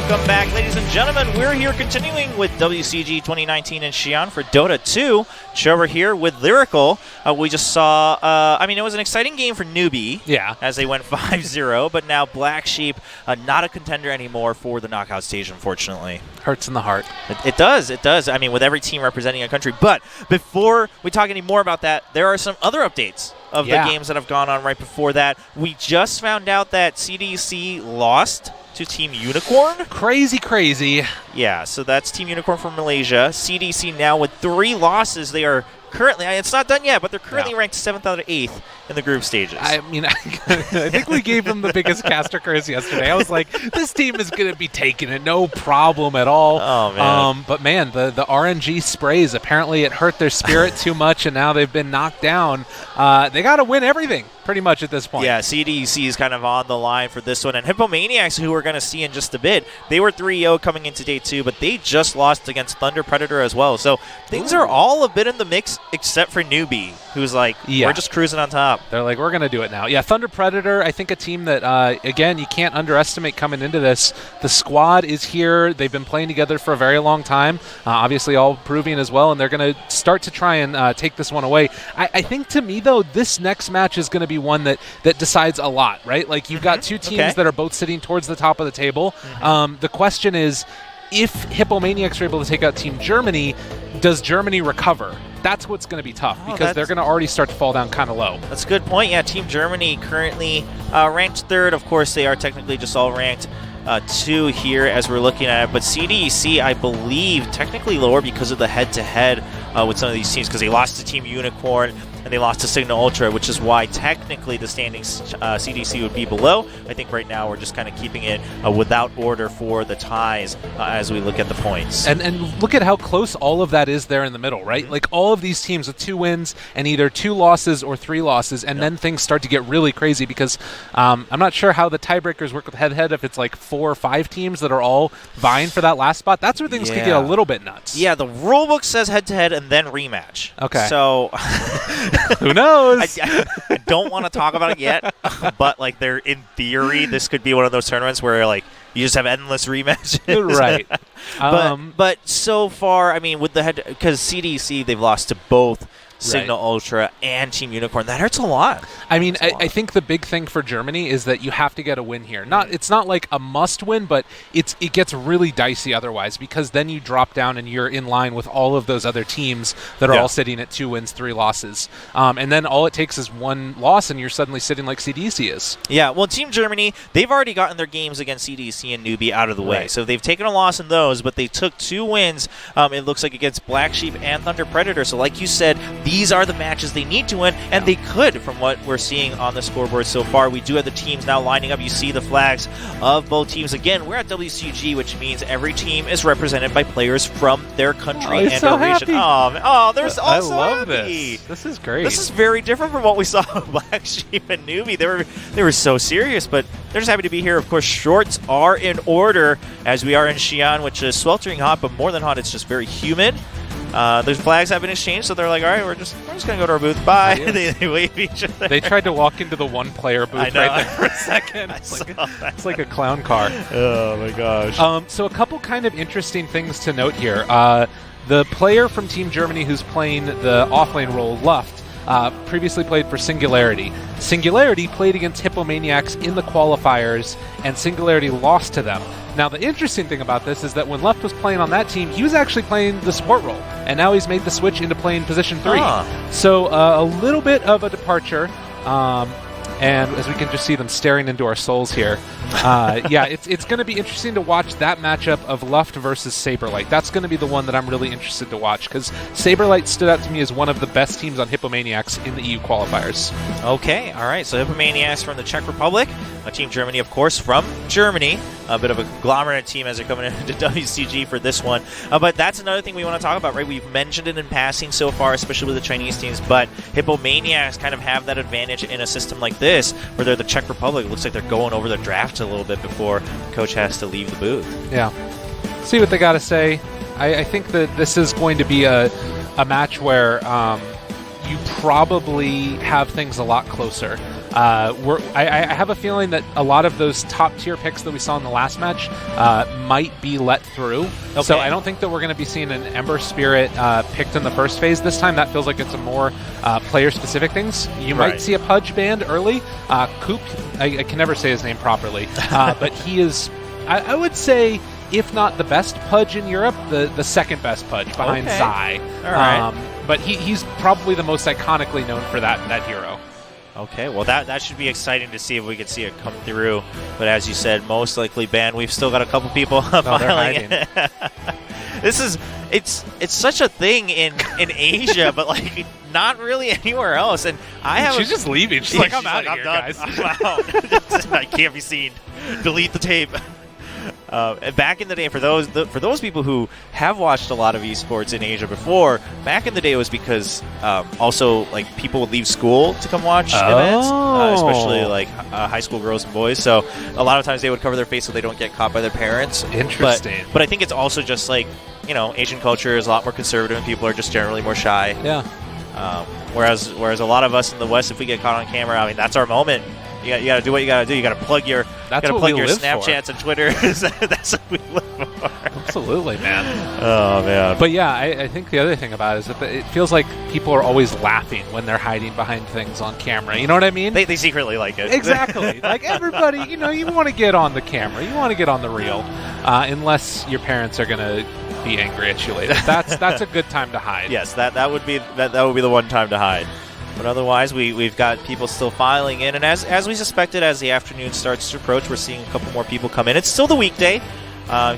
Welcome back, ladies and gentlemen. We're here continuing with WCG 2019 in Xi'an for Dota 2. Trevor here with Lyrical. We just saw, it was an exciting game for Newbie. Yeah. As they went 5-0, but now Black Sheep, not a contender anymore for the knockout stage, unfortunately. Hurts in the heart. It does. I mean, with every team representing a country. But before we talk any more about that, there are some other updates of the games that have gone on right before that. We just found out that CDC lost to Team Unicorn. Crazy. Yeah, so that's Team Unicorn from Malaysia. CDC now with 3 losses. They are currently, it's not done yet, but they're currently ranked 7th out of 8th in the group stages. I mean, I think we gave them the biggest caster curse yesterday. I was like, this team is going to be taking it, no problem at all. Oh, man. But, man, the RNG sprays, apparently it hurt their spirit too much, and now they've been knocked down. They got to win everything, pretty much, at this point. Yeah, CDC is kind of on the line for this one. And Hippomaniacs, who we're going to see in just a bit, they were 3-0 coming into day 2, but they just lost against Thunder Predator as well. So things are all a bit in the mix, except for Newbie, who's like, we're just cruising on top. They're like, we're going to do it now. Yeah, Thunder Predator, I think a team that, again, you can't underestimate coming into this. The squad is here. They've been playing together for a very long time, obviously all Peruvian as well, and they're going to start to try and take this one away. I think, to me, though, this next match is going to be one that decides a lot, right? Like, you've got two teams that are both sitting towards the top of the table. The question is, if Hippomaniacs are able to take out Team Germany, does Germany recover? That's what's going to be tough because they're going to already start to fall down kind of low. That's a good point. Yeah, Team Germany currently ranked 3rd. Of course, they are technically just all ranked 2 here as we're looking at it. But CDC, I believe, technically lower because of the head-to-head with some of these teams because they lost to Team Unicorn and they lost to Signal Ultra, which is why technically the standings CDC would be below. I think right now we're just kind of keeping it without order for the ties as we look at the points. And look at how close all of that is there in the middle, right? Like all of these teams with 2 wins and either 2 losses or 3 losses, and then things start to get really crazy because I'm not sure how the tiebreakers work with head-to-head if it's like 4 or 5 teams that are all vying for that last spot. That's where things could get a little bit nuts. Yeah, the rulebook says head-to-head and then rematch. Okay. So who knows? I don't want to talk about it yet, but like they're in theory, this could be one of those tournaments where like you just have endless rematches. Right. But so far, I mean, with the head, because CDC, they've lost to both Signal Ultra and Team Unicorn. That hurts a lot. I mean, I think the big thing for Germany is that you have to get a win here. It's not like a must win, but it gets really dicey otherwise because then you drop down and you're in line with all of those other teams that are all sitting at 2 wins, 3 losses. And then all it takes is 1 loss and you're suddenly sitting like CDC is. Yeah, well, Team Germany, they've already gotten their games against CDC and Newbie out of the way. So they've taken a loss in those, but they took 2 wins, it looks like, against Black Sheep and Thunder Predator. So like you said, these are the matches they need to win, and they could from what we're seeing on the scoreboard so far. We do have the teams now lining up. You see the flags of both teams. Again, we're at WCG, which means every team is represented by players from their country and so their region. They're so I love happy. This is great. This is very different from what we saw with Black Sheep and Newbie. They were so serious, but they're just happy to be here. Of course, shorts are in order as we are in Xi'an, which is sweltering hot, but more than hot, it's just very humid. Those flags have been exchanged, so they're like, all right, we're just going to go to our booth. Bye. They wave each other. They tried to walk into the 1-player booth right there for a second. It's like a clown car. Oh, my gosh. So a couple kind of interesting things to note here. The player from Team Germany who's playing the offlane role, Luft, previously played for Singularity. Singularity played against Hippomaniacs in the qualifiers, and Singularity lost to them. Now, the interesting thing about this is that when Luft was playing on that team, he was actually playing the support role, and now he's made the switch into playing position 3. So a little bit of a departure, and as we can just see them staring into our souls here, it's going to be interesting to watch that matchup of Luft versus Saberlight. That's going to be the one that I'm really interested to watch, because Saberlight stood out to me as one of the best teams on Hippomaniacs in the EU qualifiers. Okay, all right, so Hippomaniacs from the Czech Republic, Team Germany, of course, from Germany. A bit of a conglomerate team as they're coming into WCG for this one. But that's another thing we want to talk about, right? We've mentioned it in passing so far, especially with the Chinese teams, but Hippomaniacs kind of have that advantage in a system like this, where they're the Czech Republic. It looks like they're going over the draft a little bit before coach has to leave the booth. Yeah. See what they got to say. I think that this is going to be a match where you probably have things a lot closer. I have a feeling that a lot of those top-tier picks that we saw in the last match might be let through. Okay. So I don't think that we're going to be seeing an Ember Spirit picked in the first phase this time. That feels like it's a more player-specific things. You might see a Pudge banned early. Coop, I can never say his name properly, but he is, I would say, if not the best Pudge in Europe, the second best Pudge behind Zai. All right. But he's probably the most iconically known for that hero. Okay, well that should be exciting to see if we can see it come through. But as you said, most likely banned. We've still got a couple people filing. It's such a thing in Asia, but like not really anywhere else. And She's just leaving. She's like, I'm out of here, guys. I'm out. I can't be seen. Delete the tape. Back in the day, for those people who have watched a lot of esports in Asia before, back in the day it was because also like people would leave school to come watch events, especially like high school girls and boys. So a lot of times they would cover their face so they don't get caught by their parents. Interesting. But I think it's also just like, Asian culture is a lot more conservative and people are just generally more shy. Yeah. Whereas a lot of us in the West, if we get caught on camera, I mean that's our moment. You got to do what you got to do. You got to plug your Snapchats and Twitter. That's what we live for. Absolutely, man. Oh, man. But yeah, I think the other thing about it is that it feels like people are always laughing when they're hiding behind things on camera. You know what I mean? They secretly like it. Exactly. Like everybody, you want to get on the camera. You want to get on the reel. Unless your parents are going to be angry at you later. That's a good time to hide. Yes, that would be the one time to hide. But otherwise, we've got people still filing in, and as we suspected, as the afternoon starts to approach, we're seeing a couple more people come in. It's still the weekday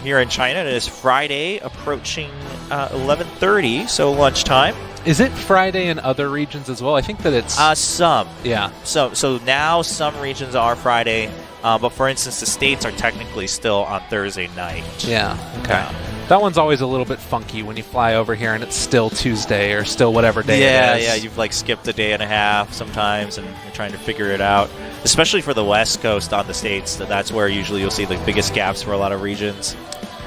here in China. It is Friday, approaching 11:30, so lunchtime. Is it Friday in other regions as well? I think that it's some. Yeah. So now some regions are Friday, but for instance, the States are technically still on Thursday night. Yeah. Okay. That one's always a little bit funky when you fly over here and it's still Tuesday or still whatever day it is. Yeah, you've like skipped a day and a half sometimes and you're trying to figure it out. Especially for the West Coast on the States, that's where usually you'll see the biggest gaps for a lot of regions.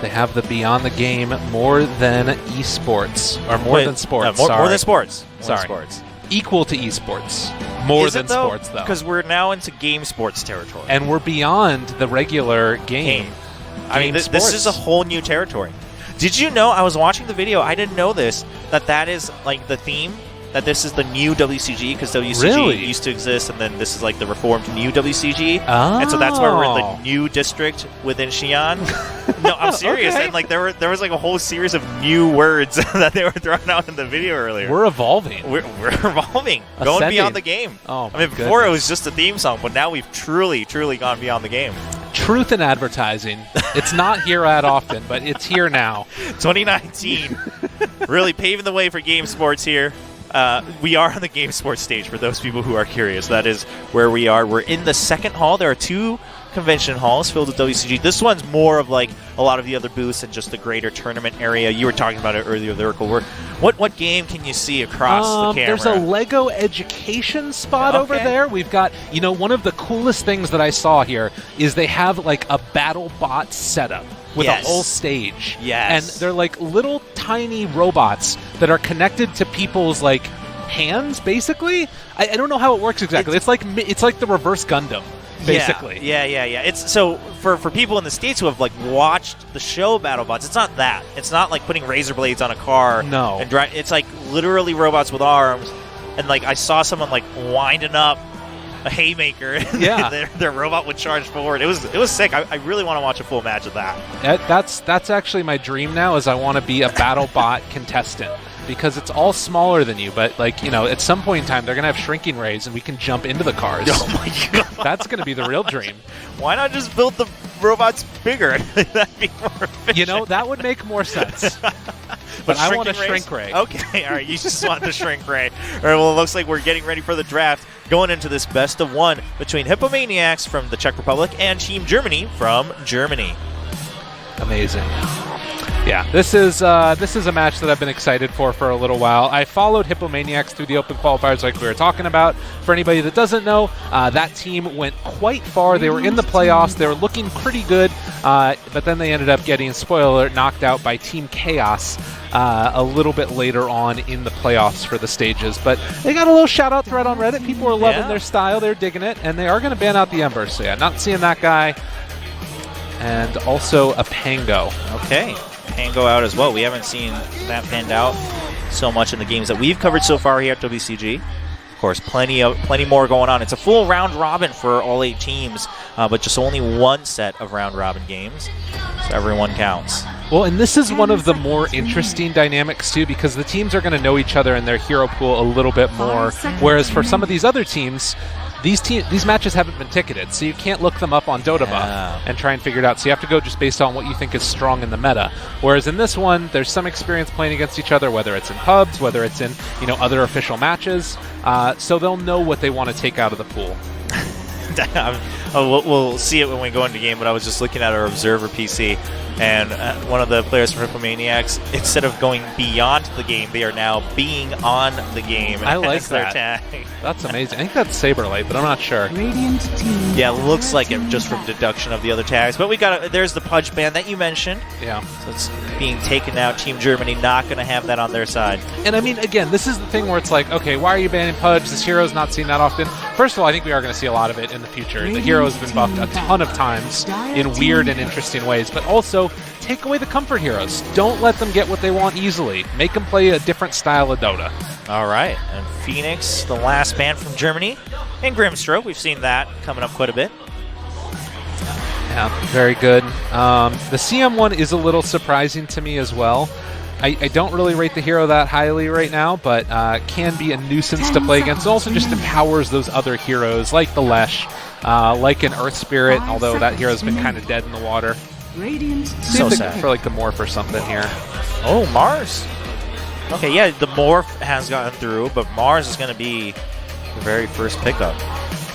They have the Beyond the Game more than esports. Or more than sports. More than sports. Sports. Equal to esports. More than sports, though. Because we're now into game sports territory. And we're beyond the regular game. I mean, this is a whole new territory. Did you know, I was watching the video, I didn't know this, that is like the theme, that this is the new WCG, because WCG used to exist, and then this is like the reformed new WCG. Oh. And so that's why we're in the new district within Xi'an. No, I'm serious. Okay. And like there was like a whole series of new words that they were throwing out in the video earlier. We're evolving. We're evolving. Going beyond the game. Oh, I mean, before it was just a theme song, but now we've truly gone beyond the game. Truth in advertising. It's not here at often, but it's here now. 2019. Really paving the way for game sports here. We are on the game sports stage for those people who are curious. That is where we are. We're in the second hall. There are two convention halls filled with WCG. This one's more of like a lot of the other booths and just the greater tournament area. You were talking about it earlier, Lyrical. What game can you see across the camera? There's a Lego education spot over there. We've got, one of the coolest things that I saw here is they have like a battle bot setup with a whole stage. Yes. And they're like little tiny robots that are connected to people's like hands, basically. I don't know how it works exactly. It's like the reverse Gundam. Basically. Yeah. It's so for people in the States who have like watched the show BattleBots, it's not that. It's not like putting razor blades on a car. No. And it's like literally robots with arms. And like I saw someone like winding up a haymaker. And their robot would charge forward. It was sick. I really want to watch a full match of that. That's actually my dream now. Is I want to be a BattleBot contestant. Because it's all smaller than you, but at some point in time they're gonna have shrinking rays and we can jump into the cars. Oh my god, that's gonna be the real dream. Why not just build the robots bigger? That'd be more efficient. That would make more sense. But I want a shrink ray. Okay, all right, you just want the shrink ray. All right, well, it looks like we're getting ready for the draft, going into this best of one between Hippomaniacs from the Czech Republic and Team Germany from Germany. Amazing. Yeah, this is a match that I've been excited for a little while. I followed Hippomaniacs through the open qualifiers like we were talking about. For anybody that doesn't know, that team went quite far. They were in the playoffs. They were looking pretty good. but then they ended up getting, spoiler alert, knocked out by Team Chaos a little bit later on in the playoffs for the stages. But they got a little shout-out thread on Reddit. People are loving their style. They're digging it, and they are going to ban out the Ember. So yeah, not seeing that guy. And also a Pango. Okay, Pango out as well. We haven't seen that panned out so much in the games that we've covered so far here at WCG. Of course, plenty more going on. It's a full round robin for all 8 teams, but just only one set of round robin games, so everyone counts. Well, and this is one of the more interesting dynamics too, because the teams are going to know each other and their hero pool a little bit more, whereas for some of these other teams, these matches haven't been ticketed, so you can't look them up on DOTA Buff and try and figure it out. So you have to go just based on what you think is strong in the meta. Whereas in this one, there's some experience playing against each other, whether it's in pubs, whether it's in other official matches. So they'll know what they want to take out of the pool. We'll see it when we go into game, but I was just looking at our observer PC, and one of the players from Hippomaniacs, instead of going beyond the game, they are now being on the game. I like that. That's amazing. I think that's Saberlight, but I'm not sure. Yeah, it looks like it just from deduction of the other tags. But we got there's the Pudge ban that you mentioned. Yeah. So it's being taken out. Team Germany not going to have that on their side. And I mean, again, this is the thing where it's like, okay, why are you banning Pudge? This hero's not seen that often. First of all, I think we are going to see a lot of it in the future. The hero has been buffed a ton of times in weird and interesting ways, but also take away the comfort heroes. Don't let them get what they want easily. Make them play a different style of Dota. All right, and Phoenix, the last ban from Germany, and Grimstroke. We've seen that coming up quite a bit. Yeah, very good. The CM one is a little surprising to me as well. I don't really rate the hero that highly right now, but can be a nuisance to play against. It also just empowers those other heroes, like the Lesh, like an Earth Spirit, although that hero's been kind of dead in the water. So sad. For like the Morph or something here. Oh, Mars. Okay, yeah, the Morph has gotten through, but Mars is going to be the very first pickup.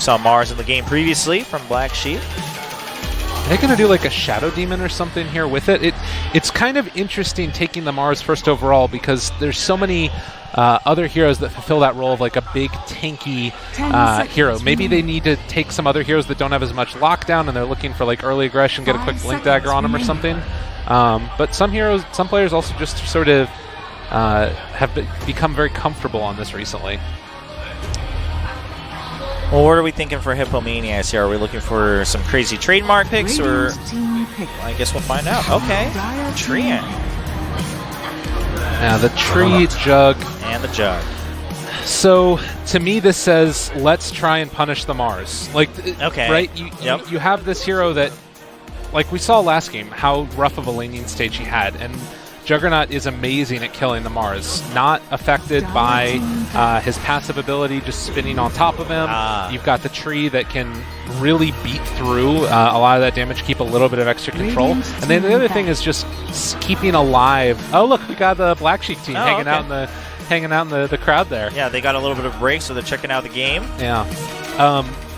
Saw Mars in the game previously from Black Sheep. Are they going to do like a Shadow Demon or something here with it? It's kind of interesting taking the Mars first overall, because there's so many other heroes that fulfill that role of like a big tanky hero. Maybe they need to take some other heroes that don't have as much lockdown and they're looking for like early aggression, get a quick Blink Dagger on them or something. But some players also just sort of have become very comfortable on this recently. Well, what are we thinking for Hippomaniacs here? Are we looking for some crazy trademark picks, or I guess we'll find out. Okay, Xi'an. Yeah, the tree, Jug. And the Jug. So, to me, this says, let's try and punish the Mars. Like, okay. Right? You have this hero that, like we saw last game, how rough of a laning stage he had, and Juggernaut is amazing at killing the Mars. Not affected by his passive ability, just spinning on top of him. You've got the tree that can really beat through a lot of that damage, keep a little bit of extra control. And then the other thing is just keeping alive. Oh, look, we got the Black Sheep team hanging out in the crowd there. Yeah, they got a little bit of break, so they're checking out the game. Yeah.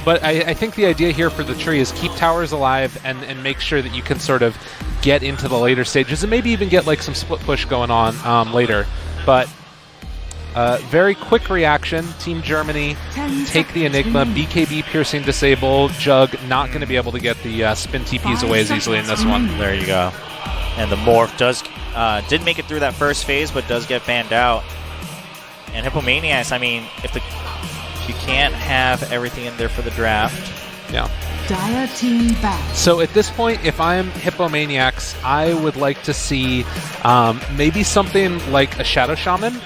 But I think the idea here for the tree is keep towers alive and make sure that you can sort of get into the later stages and maybe even get like some split push going on later. But very quick reaction. Team Germany take the Enigma. BKB piercing disable. Jug not going to be able to get the spin TPs away as easily in this one. There you go. And the Morph did make it through that first phase, but does get banned out. And Hippomaniacs, I mean, if you can't have everything in there for the draft. Yeah. Dire team back. So at this point, if I'm Hippomaniacs, I would like to see maybe something like a Shadow Shaman.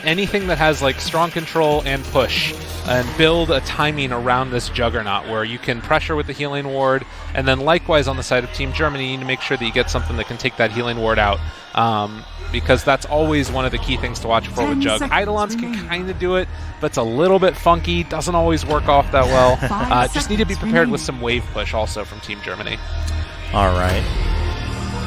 Anything that has like strong control and push, and build a timing around this Juggernaut where you can pressure with the healing ward, and then likewise on the side of Team Germany, you need to make sure that you get something that can take that healing ward out. Because that's always one of the key things to watch for with Jug. Eidolons can kind of do it, but it's a little bit funky, doesn't always work off that well. Just need to be prepared with some wave push also from Team Germany. All right.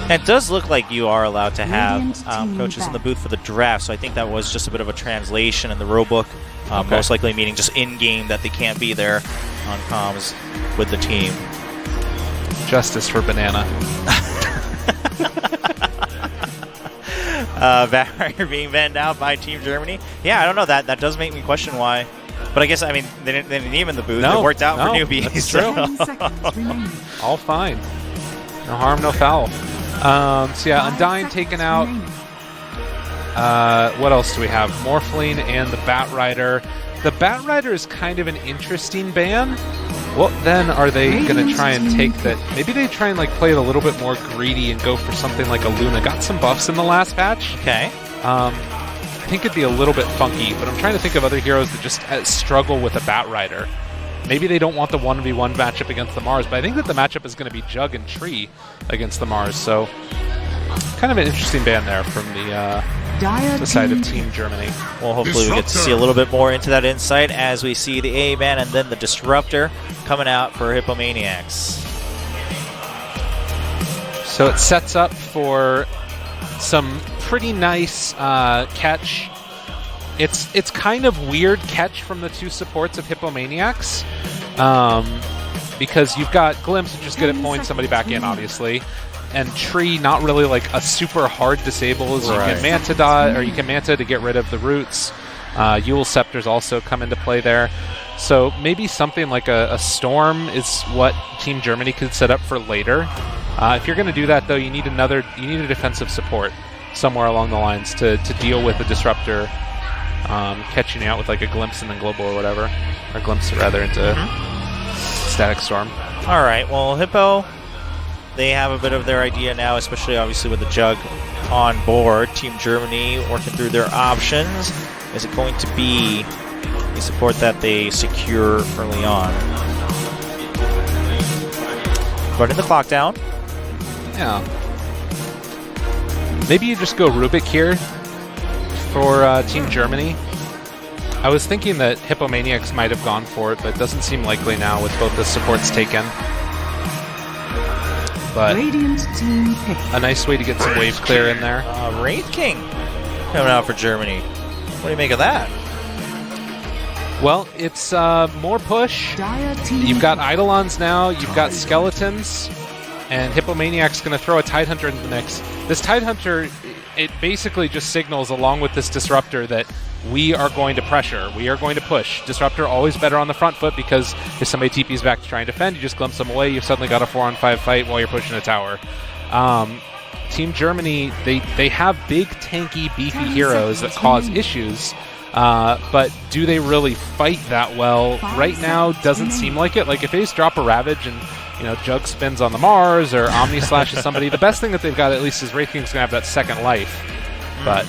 And it does look like you are allowed to have coaches in the booth for the draft, so I think that was just a bit of a translation in the rulebook, most likely meaning just in-game that they can't be there on comms with the team. Justice for Banana. Barrier being banned out by Team Germany. Yeah, I don't know. That does make me question why. But I guess, I mean, they didn't even the booth. No, it worked out for newbies. That's true. Seconds remaining. All fine. No harm, no foul. So yeah, Undyne taken out. What else do we have? Morphling and the Bat Rider. The Bat Rider is kind of an interesting ban. What then are they going to try and take that? Maybe they try and like play it a little bit more greedy and go for something like a Luna. Got some buffs in the last patch. Okay. I think it'd be a little bit funky, but I'm trying to think of other heroes that just struggle with a Bat Rider. Maybe they don't want the 1v1 matchup against the Mars, but I think that the matchup is going to be Jug and Tree against the Mars, so kind of an interesting ban there from the side of Team Germany. Well, hopefully we get to see a little bit more into that insight as we see the A ban and then the Disruptor coming out for Hippomaniacs. So it sets up for some pretty nice catch. It's kind of weird catch from the two supports of Hippomaniacs, because you've got Glimpse, which is good at pulling somebody back in, obviously, and Tree, not really like a super hard disable, as you can Manta dodge, or you can Manta to get rid of the roots. Yule Scepters also come into play there. So maybe something like a Storm is what Team Germany could set up for later. If you're going to do that, though, you need a defensive support somewhere along the lines to deal with the Disruptor catching you out with like a Glimpse and then Global or whatever. Or Glimpse rather into Static Storm. All right, well, Hippo, they have a bit of their idea now, especially obviously with the Jug on board. Team Germany working through their options. Is it going to be a support that they secure early on? Running the clock down. Yeah. Maybe you just go Rubik here for Team Germany. I was thinking that Hippomaniacs might have gone for it, but it doesn't seem likely now with both the supports taken. But a nice way to get some wave clear in there. Wraith King coming out for Germany. What do you make of that? Well, it's more push. You've got Eidolons now, you've got Skeletons, and Hippomaniac's going to throw a Tidehunter into the mix. This Tidehunter, it basically just signals, along with this Disruptor, that we are going to pressure, we are going to push. Disruptor always better on the front foot, because if somebody TP's back to try and defend, you just glimpse them away, you've suddenly got a 4-on-5 fight while you're pushing a tower. Team Germany, they have big, tanky, beefy heroes that cause issues, but do they really fight that well? Right now, doesn't seem like it. Like, if they just drop a Ravage and, you know, Jug spins on the Mars or Omni slashes somebody, the best thing that they've got at least is Wraith King's going to have that second life. But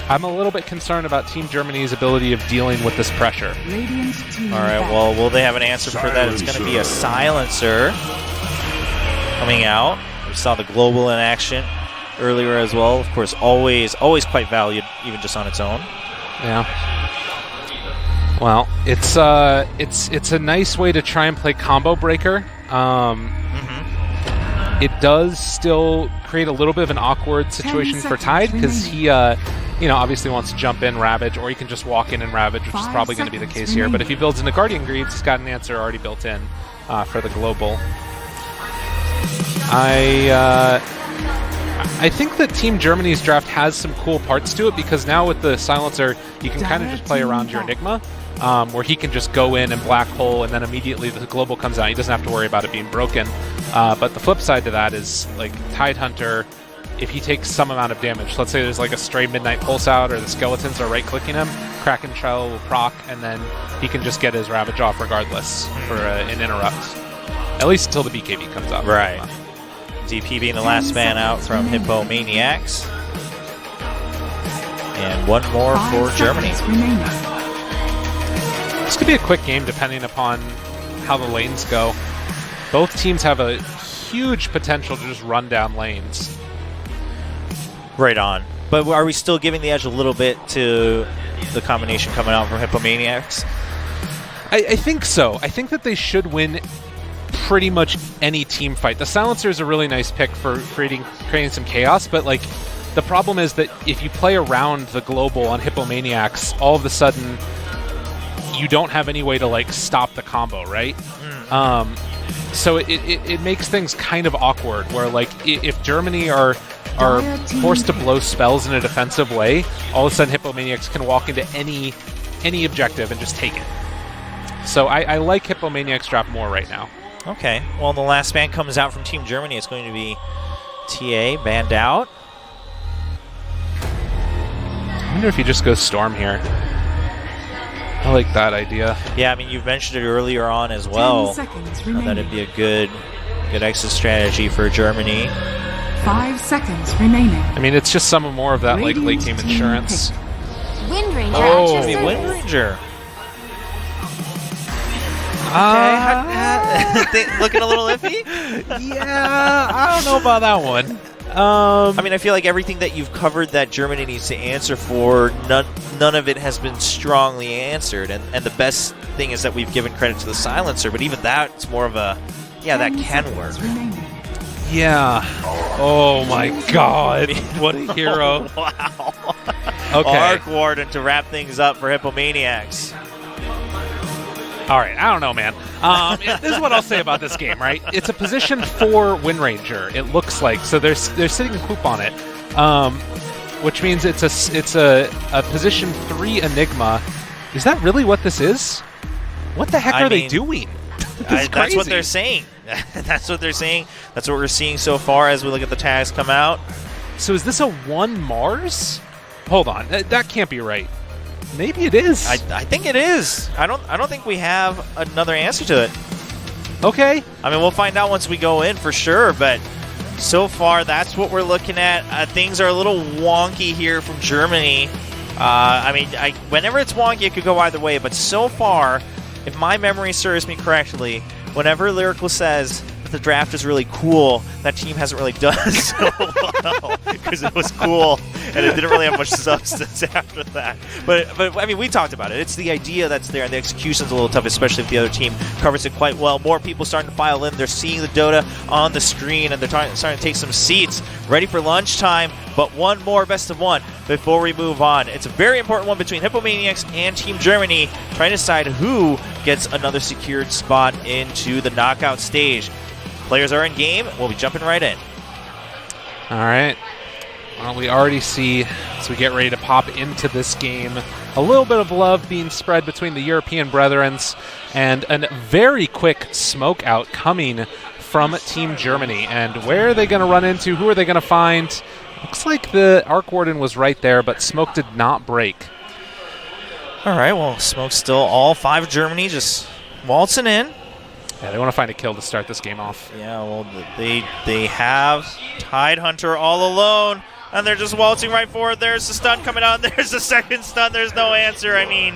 I'm a little bit concerned about Team Germany's ability of dealing with this pressure. All right, well, will they have an answer for that? It's going to be a Silencer coming out. We saw the Global in action earlier as well. Of course, always quite valued, even just on its own. Yeah. Well, it's a nice way to try and play combo breaker. It does still create a little bit of an awkward situation for Tide, because he, obviously wants to jump in Ravage, or he can just walk in and Ravage, which is probably going to be the case here. But if he builds into Guardian Greaves, he's got an answer already built in for the Global. I think that Team Germany's draft has some cool parts to it, because now with the Silencer, you can kind of just play around your Enigma, where he can just go in and Black Hole, and then immediately the Global comes out. He doesn't have to worry about it being broken. But the flip side to that is, like, Tidehunter, if he takes some amount of damage, let's say there's like a stray Midnight Pulse out, or the Skeletons are right-clicking him, Kraken Shell will proc, and then he can just get his Ravage off regardless for an interrupt. At least until the BKB comes out. Right. DP being the last man out from Hippomaniacs. And one more for Germany. This could be a quick game depending upon how the lanes go. Both teams have a huge potential to just run down lanes. Right on. But are we still giving the edge a little bit to the combination coming out from Hippomaniacs? I think so. I think that they should win pretty much any team fight. The Silencer is a really nice pick for creating some chaos, but like the problem is that if you play around the Global on Hippomaniacs, all of a sudden you don't have any way to like stop the combo, right? So it makes things kind of awkward, where like if Germany are forced to blow spells in a defensive way, all of a sudden Hippomaniacs can walk into any objective and just take it. So I like Hippomaniacs draft more right now. Okay. Well, the last ban comes out from Team Germany. It's going to be TA banned out. I wonder if you just go Storm here. I like that idea. Yeah, I mean, you've mentioned it earlier on as well. 10 seconds remaining. That'd be a good exit strategy for Germany. 5 seconds remaining. I mean, it's just some more of that like late game Radiant insurance. team Wind Ranger Oh, at your Wind service. Ranger. Looking a little iffy? Yeah, I don't know about that one. I mean, I feel like everything that you've covered that Germany needs to answer for, none of it has been strongly answered. And the best thing is that we've given credit to the silencer, but even that's more of a, yeah, that 10 can seconds work. remaining. Yeah. Oh my God. What a hero. Wow. Okay. Arc Warden to wrap things up for Hippomaniacs. All right. I don't know, man. This is what I'll say about this game, right? It's a position 4 Wind Ranger, it looks like. So they're sitting poop on it, which means it's a position 3 Enigma. Is that really what this is? What the heck are they doing? That's what they're saying. That's what they're saying. That's what we're seeing so far as we look at the tags come out. So is this a 1 Mars? Hold on, that can't be right. Maybe it is. I think it is. I don't think we have another answer to it. Okay. I mean, we'll find out once we go in for sure, but so far that's what we're looking at. Things are a little wonky here from Germany. I mean, whenever it's wonky, it could go either way, but so far, if my memory serves me correctly, whenever Lyrical says that the draft is really cool, that team hasn't really done so well because it was cool and it didn't really have much substance after that. But I mean, we talked about it. It's the idea that's there, and the execution's a little tough, especially if the other team covers it quite well. More people starting to file in. They're seeing the Dota on the screen, and they're starting to take some seats, ready for lunchtime. But one more best of one before we move on. It's a very important one between Hippomaniacs and Team Germany, trying to decide who gets another secured spot into the knockout stage. Players are in game. We'll be jumping right in. All right. Well, we already see, as we get ready to pop into this game, a little bit of love being spread between the European brethrens, and a very quick smoke out coming from Team Germany. And where are they going to run into? Who are they going to find? Looks like the Arc Warden was right there, but smoke did not break. All right, well, smoke's still all 5 Germany just waltzing in. Yeah, they want to find a kill to start this game off. Yeah, well, they have Tidehunter all alone, and they're just waltzing right forward. There's the stun coming out. There's the second stun. There's no answer. I mean,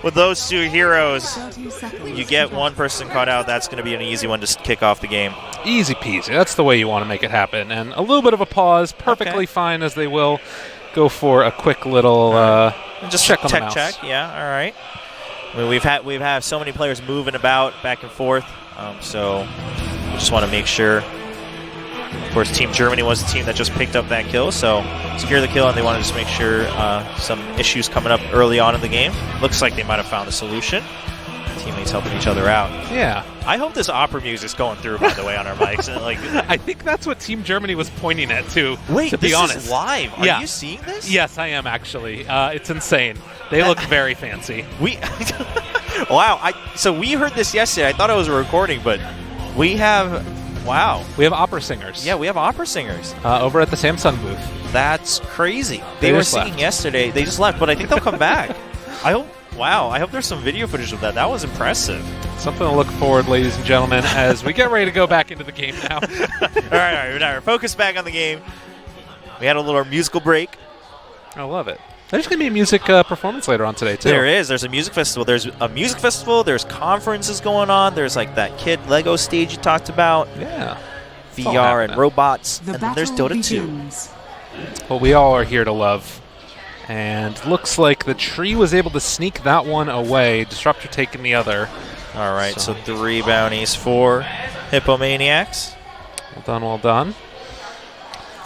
with those 2 heroes, 30 seconds you get to one go. person caught out. That's going to be an easy one to kick off the game. Easy peasy. That's the way you want to make it happen. And a little bit of a pause, perfectly Okay. fine, as they will go for a quick little Just check on the tech mouse. check. Yeah, all right. I mean, we've had so many players moving about back and forth, so we just want to make sure. Of course, Team Germany was the team that just picked up that kill, so secure the kill, and they want to just make sure some issues coming up early on in the game. Looks like they might have found a solution. Teammates helping each other out. Yeah. I hope this opera music's going through, by the way, on our mics. And, like, I think that's what Team Germany was pointing at, too, wait, to be this honest. is live. Are Yeah. you seeing this? Yes, I am, actually. It's insane. They look very fancy. Wow. So we heard this yesterday. I thought it was a recording, but we have... Wow. We have opera singers. Yeah, we have opera singers. Over at the Samsung booth. That's crazy. They They were just singing left. yesterday. They just left, but I think they'll come back. I hope. Wow. I hope there's some video footage of that. That was impressive. Something to look forward, ladies and gentlemen, as we get ready to go back into the game now. all right. Focus back on the game. We had a little musical break. I love it. There's going to be a music performance later on today, too. There is. There's a music festival. There's a music festival. There's conferences going on. There's like that kid Lego stage you talked about. Yeah. all VR and happening. robots. The And then there's battle Dota 2. begins. Well, we all are here to love. And looks like the tree was able to sneak that one away. Disruptor taking the other. All right, so 3 bounties for Hippomaniacs. Well done, well done.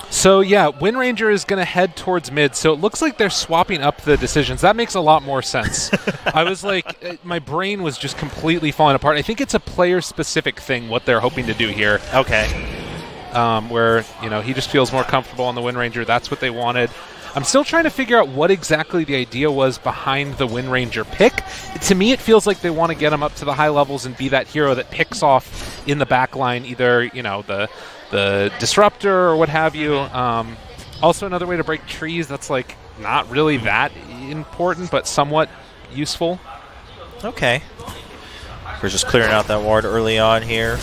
So, yeah, Wind Ranger is going to head towards mid, so it looks like they're swapping up the decisions. That makes a lot more sense. I was like, my brain was just completely falling apart. I think it's a player-specific thing, what they're hoping to do here. Okay. Where, you know, he just feels more comfortable on the Wind Ranger. That's what they wanted. I'm still trying to figure out what exactly the idea was behind the Wind Ranger pick. To me, it feels like they want to get him up to the high levels and be that hero that picks off in the back line, either the disruptor or what have you. Also, another way to break trees that's like not really that important, but somewhat useful. Okay. We're just clearing out that ward early on here.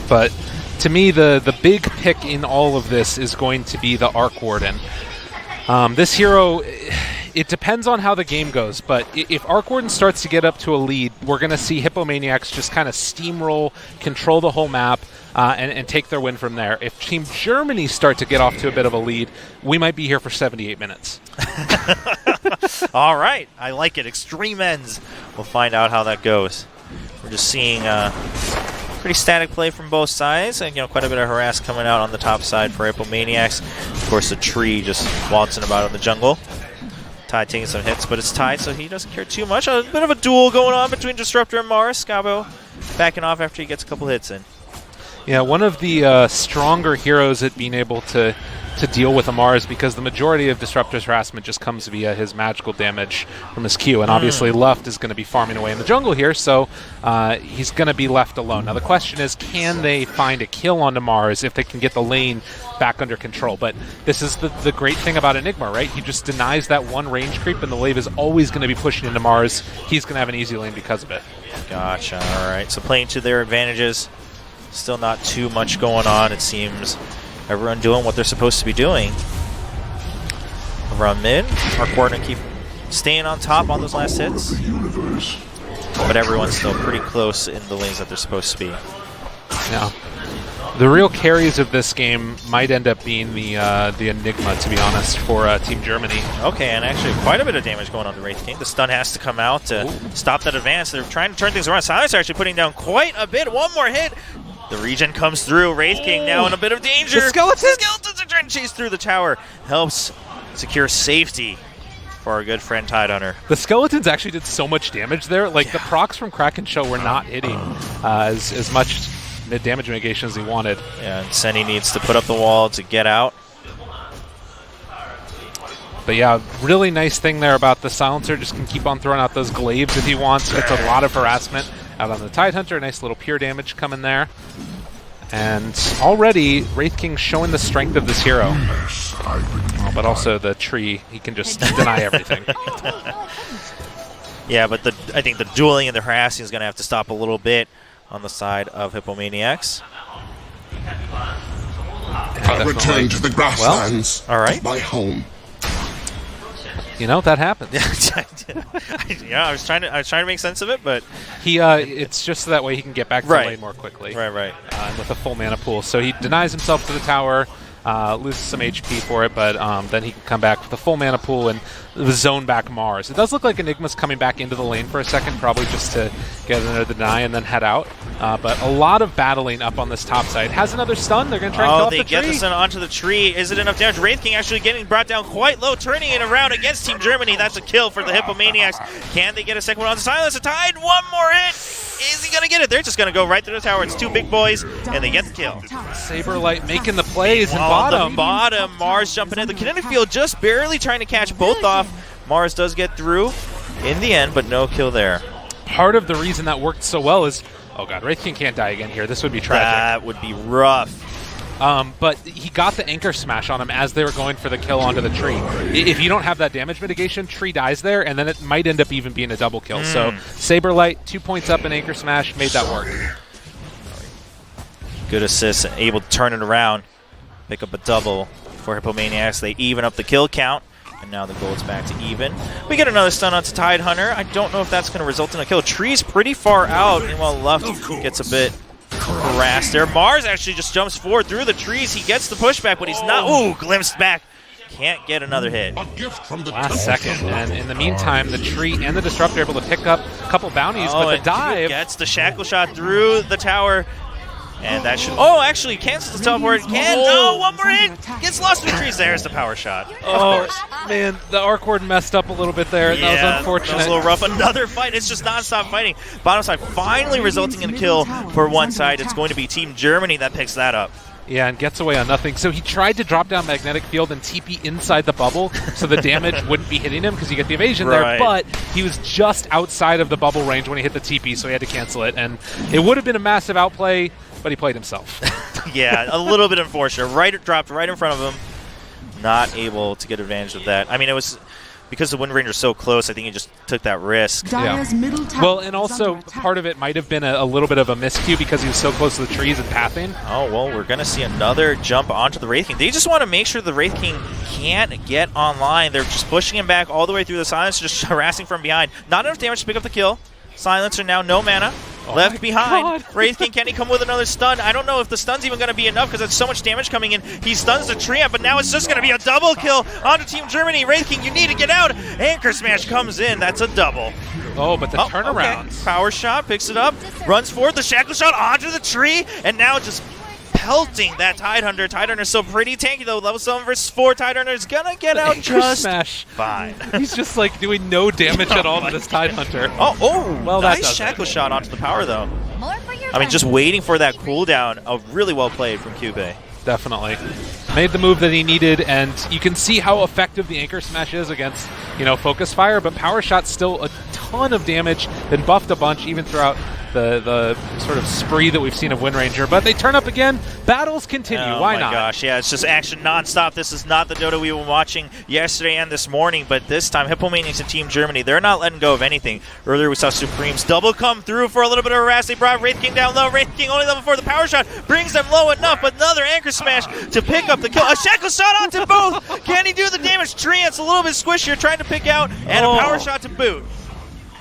But to me, the big pick in all of this is going to be the Arc Warden. This hero, it depends on how the game goes, but if Arc Warden starts to get up to a lead, we're going to see Hippomaniacs just kind of steamroll, control the whole map, and take their win from there. If Team Germany start to get off to a bit of a lead, we might be here for 78 minutes. All right. I like it. Extreme ends. We'll find out how that goes. We're just seeing pretty static play from both sides, and quite a bit of harass coming out on the top side for Hippomaniacs. Of course, the tree just waltzing about in the jungle. Tide taking some hits, but it's Tide, so he doesn't care too much. A bit of a duel going on between Disruptor and Mars. Scabo backing off after he gets a couple hits in. Yeah, one of the stronger heroes at being able to deal with a Mars, because the majority of Disruptor's harassment just comes via his magical damage from his Q, and obviously Luft is going to be farming away in the jungle here, so he's going to be left alone. Now the question is, can they find a kill onto Mars if they can get the lane back under control? But this is the great thing about Enigma, right? He just denies that one range creep, and the wave is always going to be pushing into Mars. He's going to have an easy lane because of it. Gotcha. All right, so playing to their advantages. Still not too much going on, it seems. Everyone doing what they're supposed to be doing. Over on mid, Arc Warden keep staying on top on those last hits. But everyone's still pretty close in the lanes that they're supposed to be. Yeah. The real carries of this game might end up being the Enigma, to be honest, for Team Germany. Okay, and actually quite a bit of damage going on to Wraith King. The stun has to come out to stop that advance. They're trying to turn things around. Silence are actually putting down quite a bit. One more hit. The regen comes through. Wraith King now in a bit of danger. The skeletons are trying to chase through the tower. Helps secure safety for our good friend Tidehunter. The skeletons actually did so much damage there. Like, the procs from Kraken Show were not hitting as much mid-damage mitigation as he wanted. Yeah, and Senny needs to put up the wall to get out. But yeah, really nice thing there about the Silencer. Just can keep on throwing out those glaives if he wants. Gets a lot of harassment out on the Tidehunter. Nice little pure damage coming there. And already, Wraith King showing the strength of this hero. But also the tree, he can just deny everything. Yeah, but I think the dueling and the harassing is going to have to stop a little bit on the side of Hippomaniacs. I return to the grasslands all right. of my home. You know, that happens. Yeah, I was trying to make sense of it, but he it's just so that way he can get back to the lane more quickly. Right. And with a full mana pool. So he denies himself to the tower, loses some HP for it, but then he can come back with a full mana pool and zone back Mars. It does look like Enigma's coming back into the lane for a second, probably just to get another deny and then head out. But a lot of battling up on this top side. Has another stun. They're going to try and kill off the tree. They get the stun onto the tree. Is it enough damage? Wraith King actually getting brought down quite low, turning it around against Team Germany. That's a kill for the Hippomaniacs. Can they get a second one on the Silence? A Tide. One more hit. Is he going to get it? They're just going to go right through the tower. It's two big boys, and they get the kill. Saberlight making the plays in bottom. The bottom. Mars jumping in. The kinetic field just barely trying to catch both off. Mars does get through in the end, but no kill there. Part of the reason that worked so well is, oh god, Wraith King can't die again here. This would be tragic. That would be rough. But he got the anchor smash on him as they were going for the kill onto the tree. If you don't have that damage mitigation, tree dies there, and then it might end up even being a double kill. So Saberlight, 2 points up in anchor smash, made that work. Good assist, able to turn it around, pick up a double for Hippomaniacs. They even up the kill count, and now the gold's back to even. We get another stun onto Tidehunter. I don't know if that's going to result in a kill. Tree's pretty far out, and while Luft gets a bit harassed there. Mars actually just jumps forward through the trees. He gets the pushback, but he's not. Ooh, glimpsed back. Can't get another hit. Last second, and in the meantime, the tree and the Disruptor are able to pick up a couple bounties, but the dive gets the shackle shot through the tower. And that should... Oh, actually, cancels the teleport. One more hit. Gets lost in the trees. There's the power shot. Oh, man, the Arc Warden messed up a little bit there. Yeah, that was unfortunate. That was a little rough. Another fight. It's just non-stop fighting. Bottom side finally resulting in a kill for one side. It's going to be Team Germany that picks that up. Yeah, and gets away on nothing. So he tried to drop down Magnetic Field and TP inside the bubble so the damage wouldn't be hitting him because you get the evasion there, but he was just outside of the bubble range when he hit the TP, so he had to cancel it. And it would have been a massive outplay, but he played himself. Yeah, a little bit unfortunate. Dropped right in front of him. Not able to get advantage of that. I mean, it was because the Wind Ranger's so close, I think he just took that risk. Dire's middle tower Well, and is also under attack. part of it might have been a little bit of a miscue because he was so close to the trees and pathing. Oh, well, we're going to see another jump onto the Wraith King. They just want to make sure the Wraith King can't get online. They're just pushing him back all the way through the Silencer, just harassing from behind. Not enough damage to pick up the kill. Silencer now, no mana. Left behind. Wraith King, can he come with another stun? I don't know if the stun's even going to be enough because there's so much damage coming in. He stuns the Treant, but now it's just going to be a double kill onto Team Germany. Wraith King, you need to get out. Anchor Smash comes in. That's a double. Oh, but the turnaround. Okay. Power Shot, picks it up, runs forward, the Shackle Shot onto the tree, and now just pelting that Tidehunter. Tidehunter's so pretty tanky though. Level 7 versus 4. Tidehunter's gonna get out just smash. Fine. He's just like doing no damage at all to this Tidehunter. Well, that nice does Shackle it. Shot onto the power though. I mean, just waiting for that cooldown. Really well played from Cube. Definitely. Made the move that he needed, and you can see how effective the Anchor Smash is against, Focus Fire, but Power Shot's still a ton of damage, been buffed a bunch even throughout the sort of spree that we've seen of Wind Ranger, but they turn up again. Battles continue. Why not? Oh my gosh, yeah, it's just action nonstop. This is not the Dota we were watching yesterday and this morning, but this time Hippomaniacs and Team Germany, they're not letting go of anything. Earlier we saw Supremes double come through for a little bit of a harass. They brought Wraith King down low. Wraith King only level 4. The Power Shot brings them low enough, but another Anchor Smash to pick up the kill. A Shackle Shot onto both. Can he do the damage? Treant's a little bit squishier, trying to pick out, and a Power Shot to boot.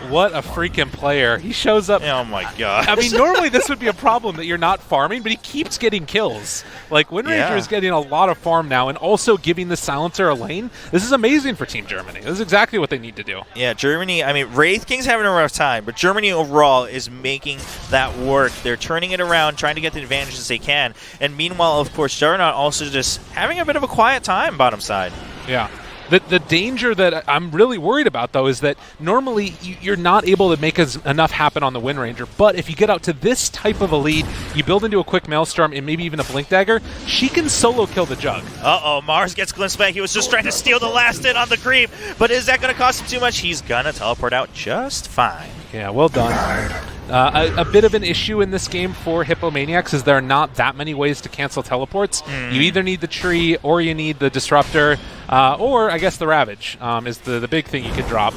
What a freaking player. He shows up. Oh my god. I mean, normally this would be a problem that you're not farming, but he keeps getting kills. Like, Wind Ranger is getting a lot of farm now and also giving the Silencer a lane. This is amazing for Team Germany. This is exactly what they need to do. Yeah, Germany, I mean, Wraith King's having a rough time, but Germany overall is making that work. They're turning it around, trying to get the advantages they can. And meanwhile, of course, Juggernaut also just having a bit of a quiet time bottom side. Yeah. The danger that I'm really worried about, though, is that normally you're not able to make enough happen on the Wind Ranger, but if you get out to this type of a lead, you build into a quick Maelstrom and maybe even a Blink Dagger, she can solo kill the Jug. Uh-oh, Mars gets glimpsed back. He was just trying to steal the last hit on the creep, but is that going to cost him too much? He's going to teleport out just fine. Yeah, well done. A bit of an issue in this game for Hippomaniacs is there are not that many ways to cancel teleports. You either need the tree, or you need the Disruptor, or I guess the Ravage is the big thing you could drop.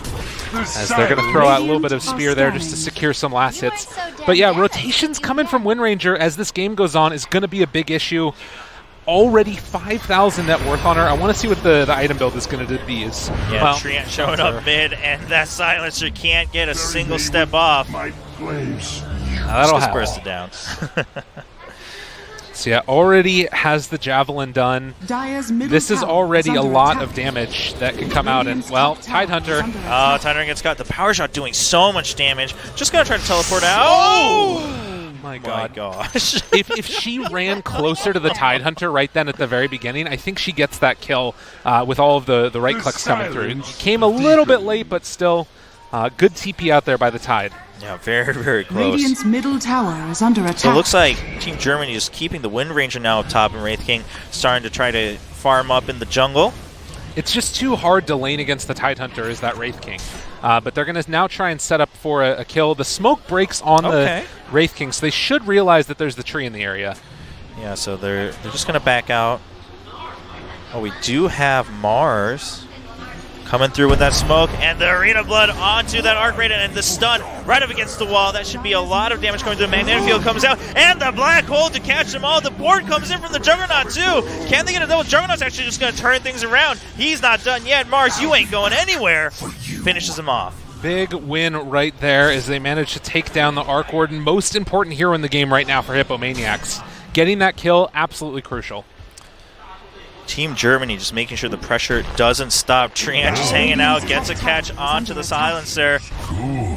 As they're going to throw out a little bit of Spear there just to secure some last hits. But yeah, rotations coming from Wind Ranger as this game goes on is going to be a big issue. Already 5,000 net worth on her. I want to see what the item build is going to be. Yeah, well, Treant showing up mid, and that Silencer can't get a single step off. That'll just bursted down. So yeah, already has the Javelin done. This is already a lot of damage that can come out, and well, Tidehunter. Oh, Tidehunter gets got the Power Shot doing so much damage. Just gonna try to teleport out. Oh! My God. Gosh. if she ran closer to the Tidehunter right then at the very beginning, I think she gets that kill with all of the right clicks coming through. Came a little bit late, but still good TP out there by the Tide. Yeah, very, very close. Radiant's middle tower is under attack. So it looks like Team Germany is keeping the Wind Ranger now up top, and Wraith King starting to try to farm up in the jungle. It's just too hard to lane against the Tidehunter as that Wraith King. But they're going to now try and set up for a kill. The smoke breaks on the Wraith King, so they should realize that there's the tree in the area. Yeah, so they're just going to back out. Oh, we do have Mars coming through with that smoke, and the Arena Blood onto that Arc Raiden, and the stun right up against the wall. That should be a lot of damage coming through. The Magnetic Field comes out, and the Black Hole to catch them all. The board comes in from the Juggernaut, too. Can they get a double? Juggernaut's actually just going to turn things around. He's not done yet. Mars, you ain't going anywhere. Finishes him off. Big win right there as they manage to take down the Arc Warden. Most important hero in the game right now for Hippomaniacs. Getting that kill, absolutely crucial. Team Germany just making sure the pressure doesn't stop. Treant just hanging out, gets a catch onto the Silencer.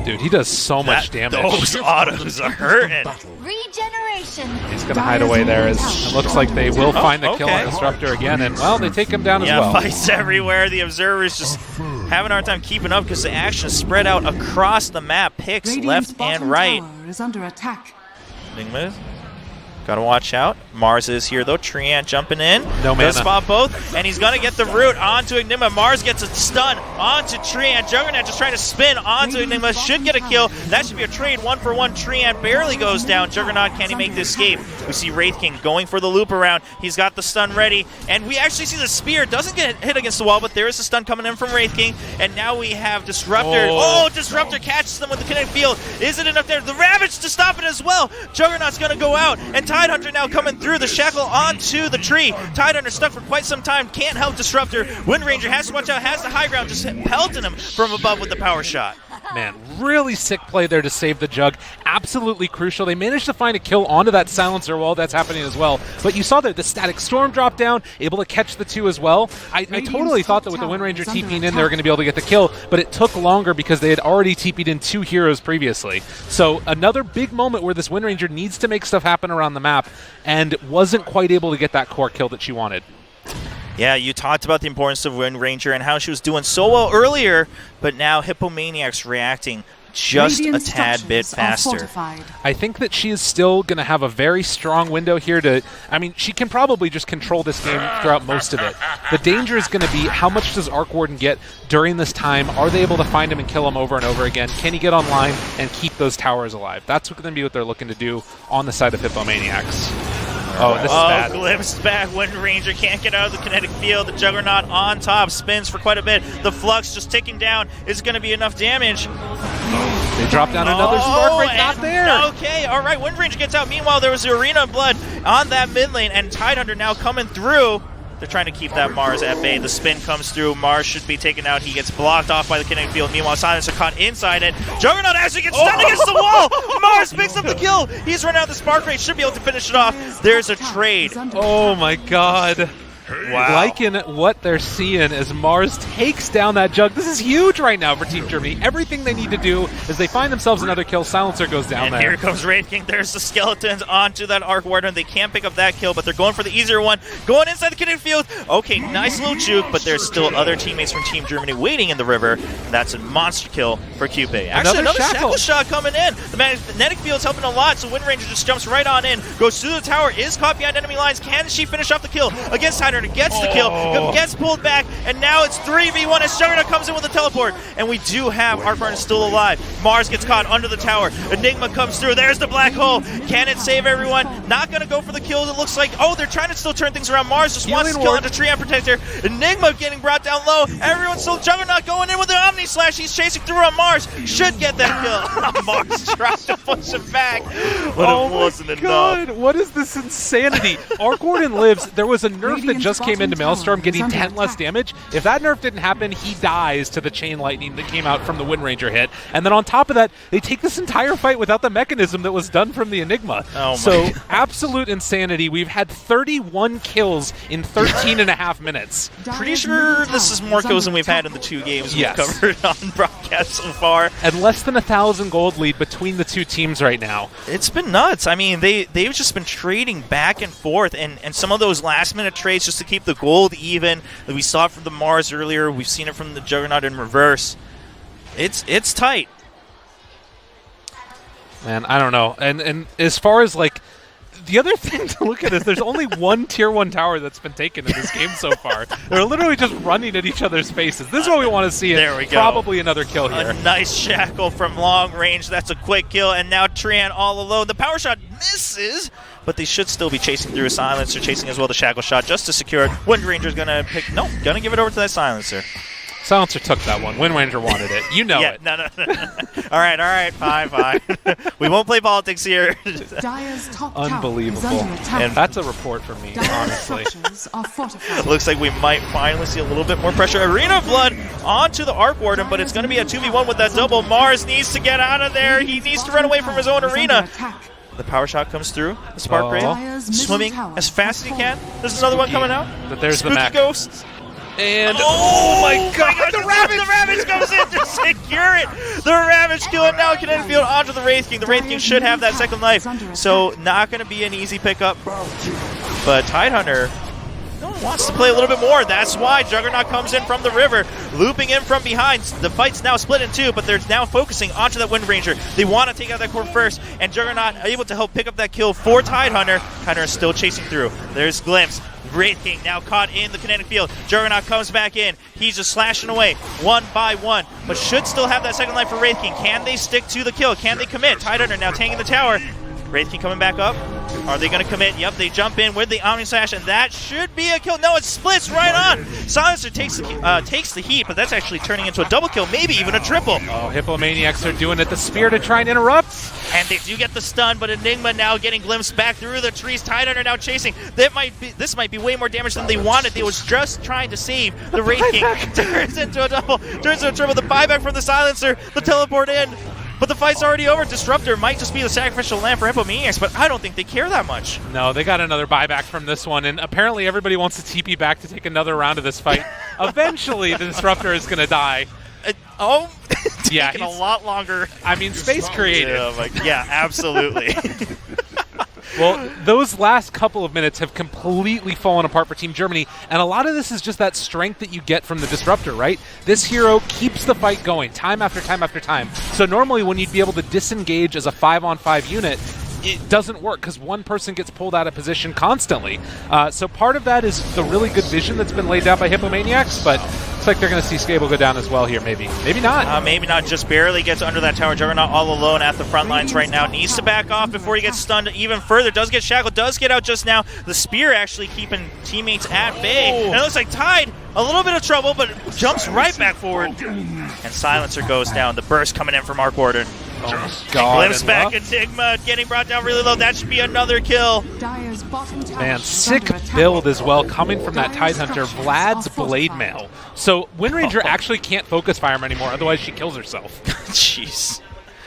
Dude, he does so much damage. Those autos are hurting. Regeneration. He's going to hide away there as it looks like they will find the kill on Disruptor again, and well, they take him down as well. Yeah, fights everywhere. The Observer's just having a hard time keeping up because the action is spread out across the map. Picks left and right. Is under attack. Big move. Gotta watch out. Mars is here though. Xi'an jumping in. No mana. Does spot both, and he's gonna get the root onto Enigma. Mars gets a stun onto Xi'an. Juggernaut just trying to spin onto Enigma. Should get a kill. That should be a trade 1-for-1. Xi'an barely goes down. Juggernaut, can he make the escape? We see Wraith King going for the loop around. He's got the stun ready, and we actually see the spear. Doesn't get hit against the wall, but there is a stun coming in from Wraith King, and now we have Disruptor. Oh, Disruptor catches them with the kinetic field. Is it enough there? The Ravage to stop it as well. Juggernaut's gonna go out, and Tidehunter now coming through the shackle onto the tree. Tidehunter stuck for quite some time, can't help Disruptor. Wind Ranger has to watch out, has the high ground, just pelting him from above with the power shot. Man, really sick play there to save the Jug. Absolutely crucial. They managed to find a kill onto that silencer wall. That's happening as well. But you saw there, the Static Storm dropped down, able to catch the two as well. I totally thought that with the Wind Ranger TPing in, they were going to be able to get the kill, but it took longer because they had already TP'd in 2 heroes previously. So another big moment where this Wind Ranger needs to make stuff happen around the map and wasn't quite able to get that core kill that she wanted. Yeah, you talked about the importance of Wind Ranger and how she was doing so well earlier, but now Hippomaniacs reacting just a tad bit faster. I think that she is still going to have a very strong window here to... I mean, she can probably just control this game throughout most of it. The danger is going to be how much does Arc Warden get during this time? Are they able to find him and kill him over and over again? Can he get online and keep those towers alive? That's going to be what they're looking to do on the side of Hippomaniacs. Oh, this is bad. Glimpse back. Wind Ranger can't get out of the kinetic field. The Juggernaut on top spins for quite a bit. The Flux just ticking down is going to be enough damage. They drop down another Spark Break, not there. Okay, all right. Wind Ranger gets out. Meanwhile, there was the Arena of Blood on that mid lane, and Tidehunter now coming through. They're trying to keep that Mars at bay. The spin comes through. Mars should be taken out. He gets blocked off by the kinetic field. Meanwhile, Silencer caught inside it. Juggernaut actually gets stunned against the wall. Mars picks up the kill. He's run out the Spark Rate. Should be able to finish it off. There's a trade. Oh my god. Wow. Liking what they're seeing as Mars takes down that Jug. This is huge right now for Team Germany. Everything they need to do is they find themselves another kill. Silencer goes down and there. Here comes Wraith King. There's the skeletons onto that Arc Warden. They can't pick up that kill, but they're going for the easier one. Going inside the kinetic field. Okay, nice little juke, but there's still other teammates from Team Germany waiting in the river. And that's a monster kill for Cupid. Actually, another shackle shot coming in. The magnetic field's helping a lot, so Wind Ranger just jumps right on in. Goes through the tower, is caught behind enemy lines. Can she finish off the kill against Tidehunter? Gets the kill. Gets pulled back, and now it's 3v1 as Juggernaut comes in with a teleport. And we do have Arc Warden still alive. Mars gets caught under the tower. Enigma comes through. There's the black hole. Can it save everyone? Not going to go for the kills. It looks like, oh, they're trying to still turn things around. Mars just wants to kill onto Xi'an Protector. Enigma getting brought down low. Everyone's still Juggernaut going in with the Omni Slash. He's chasing through on Mars. Should get that kill. Mars tried to push him back, but it wasn't enough. What is this insanity? Arc Warden lives. There was a nerf that just came into Maelstrom getting 10 less damage. If that nerf didn't happen, he dies to the chain lightning that came out from the Wind Ranger hit. And then on top of that, they take this entire fight without the mechanism that was done from the Enigma. Oh my so God. Absolute insanity. We've had 31 kills in 13 and a half minutes. Pretty sure this is more kills than we've had in the 2 games we've covered on broadcast so far. And less than 1,000 gold lead between the two teams right now. It's been nuts. I mean, they've just been trading back and forth, and some of those last-minute trades just to keep the gold even. We saw it from the Mars earlier. We've seen it from the Juggernaut in reverse. It's tight. Man, I don't know. And as far as, like, the other thing to look at is there's only one Tier 1 tower that's been taken in this game so far. They're literally just running at each other's faces. This is what we want to see. There we go. Probably another kill here. A nice shackle from long range. That's a quick kill. And now Xi'an all alone. The power shot misses, but they should still be chasing through a silencer, chasing as well the shackle shot just to secure it. Wind Ranger's gonna pick. No, gonna give it over to that silencer. Silencer took that one. Wind Ranger wanted it. You know it. No. All right. Fine. We won't play politics here. Unbelievable. And that's a report from me, honestly. Looks like we might finally see a little bit more pressure. Arena of Blood onto the Arc Warden, but it's going to be a 2v1 with that double. Mars needs to get out of there. He needs to run away from his own arena. The power shot comes through. The Spark Ray swimming as fast as he can. There's another one coming out. But there's Spooky the mech. Ghost. And oh my god, the Ravage goes in to secure it. The Ravage killing now kinetic field onto the Wraith King. The Wraith King should have that second life, so not going to be an easy pickup. But Tidehunter wants to play a little bit more. That's why Juggernaut comes in from the river, looping in from behind. The fight's now split in two, but they're now focusing onto that Wind Ranger. They want to take out that core first, and Juggernaut able to help pick up that kill for Tidehunter. Tidehunter is still chasing through. There's Glimpse. Wraith King now caught in the kinetic field. Juggernaut comes back in. He's just slashing away one by one, but should still have that second life for Wraith King. Can they stick to the kill? Can they commit? Tidehunter now tanking the tower. Wraith King coming back up. Are they going to commit? Yep, they jump in with the Omni Slash, and that should be a kill. No, it splits right on. Silencer takes the heat, but that's actually turning into a double kill, maybe even a triple. Oh, Hippomaniacs are doing it. The spear to try and interrupt. And they do get the stun, but Enigma now getting glimpsed back through the trees. Tidehunter now chasing. This might be way more damage than they wanted. They was just trying to save the Wraith King. Turns into a double, turns into a triple. The buyback from the Silencer, the teleport in. But the fight's already over. Disruptor might just be the sacrificial lamb for Hippomaniacs, but I don't think they care that much. No, they got another buyback from this one, and apparently everybody wants to TP back to take another round of this fight. Eventually, the Disruptor is going to die. Yeah, taking a lot longer. I mean, space creative. Yeah, absolutely. Well, those last couple of minutes have completely fallen apart for Team Germany, and a lot of this is just that strength that you get from the Disruptor, right? This hero keeps the fight going time after time after time. So normally when you'd be able to disengage as a 5-on-5 unit, it doesn't work because one person gets pulled out of position constantly. So part of that is the really good vision that's been laid down by Hippomaniacs, but looks like they're going to see Scable go down as well here, maybe. Maybe not. Maybe not. Just barely gets under that tower. Juggernaut all alone at the front lines right now. Needs to back off before he gets stunned even further. Does get shackled. Does get out just now. The spear actually keeping teammates at bay. And it looks like Tide, a little bit of trouble, but jumps right back forward. And Silencer goes down. The burst coming in from Arc Warden. Oh, God. Glimpse back. Enigma getting brought down really low. That should be another kill. Man, sick build as well coming from that Tidehunter. Vlad's Blade Mail. So Wind Ranger actually can't focus fire him anymore, otherwise she kills herself. Jeez.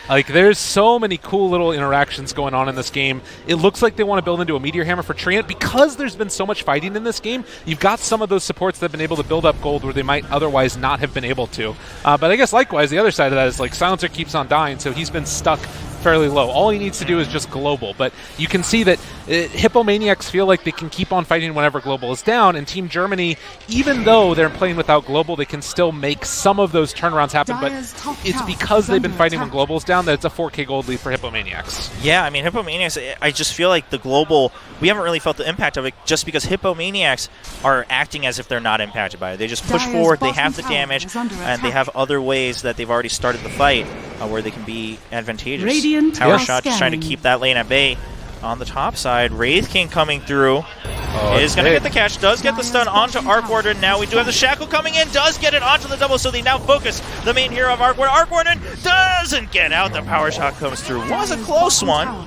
Like, there's so many cool little interactions going on in this game. It looks like they want to build into a Meteor Hammer for Treant. Because there's been so much fighting in this game, you've got some of those supports that have been able to build up gold where they might otherwise not have been able to. But I guess likewise, the other side of that is, like, Silencer keeps on dying, so he's been stuck fairly low. All he needs to do is just global, but you can see that Hippomaniacs feel like they can keep on fighting whenever global is down, and Team Germany, even though they're playing without global, they can still make some of those turnarounds happen, but it's because they've been fighting when global is down that it's a 4K gold lead for Hippomaniacs. Yeah, I mean, Hippomaniacs, I just feel like the global, we haven't really felt the impact of it just because Hippomaniacs are acting as if they're not impacted by it. They just push forward, they have the damage, and they have other ways that they've already started the fight where they can be advantageous. Power shot, just trying to keep that lane at bay. On the top side, Wraith King coming through. Is going to get the catch, does get the stun onto Arc Warden. Now we do have the Shackle coming in, does get it onto the double, so they now focus the main hero of Arc Warden. Arc Warden doesn't get out, the power shot comes through. Was a close one.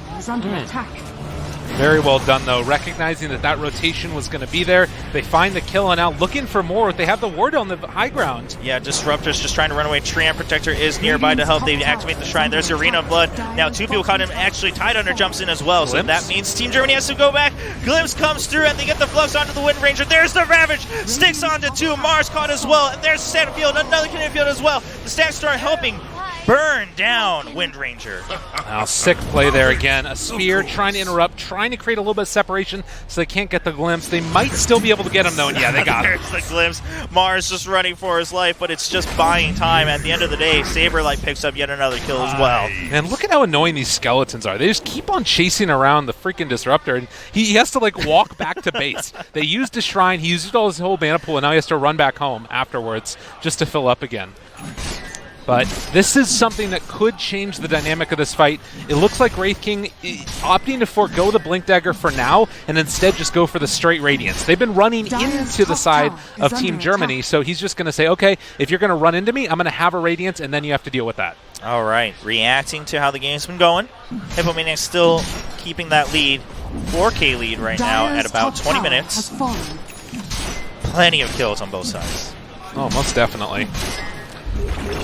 Very well done, though. Recognizing that that rotation was going to be there, they find the kill, and now looking for more. They have the ward on the high ground. Yeah, Disruptor's just trying to run away. Treant Protector is nearby to help. They activate the Shrine. There's Arena of Blood. Now two people caught him. Actually, Tidehunter jumps in as well, so that means Team Germany has to go back. Glimpse comes through, and they get the Flux onto the Wind Ranger. There's the Ravage. Sticks onto two. Mars caught as well. And there's the Sandfield, another Canadian Field as well. The Stack Star helping burn down Wind Ranger. Now, sick play there again. A spear trying to interrupt, trying to create a little bit of separation so they can't get the glimpse. They might still be able to get him, though, and yeah, they got him. There's the glimpse. Mars just running for his life, but it's just buying time. At the end of the day, Saberlight picks up yet another kill as well. And look at how annoying these skeletons are. They just keep on chasing around the freaking Disruptor, and he has to, like, walk back to base. They used his shrine, he used all his whole mana pool, and now he has to run back home afterwards just to fill up again. But this is something that could change the dynamic of this fight. It looks like Wraith King opting to forego the Blink Dagger for now and instead just go for the straight Radiance. They've been running into the side of Team Germany, so he's just going to say, okay, if you're going to run into me, I'm going to have a Radiance, and then you have to deal with that. All right, reacting to how the game's been going. Hippomaniacs still keeping that lead, 4K lead right now at about 20 minutes. Plenty of kills on both sides. Oh, most definitely.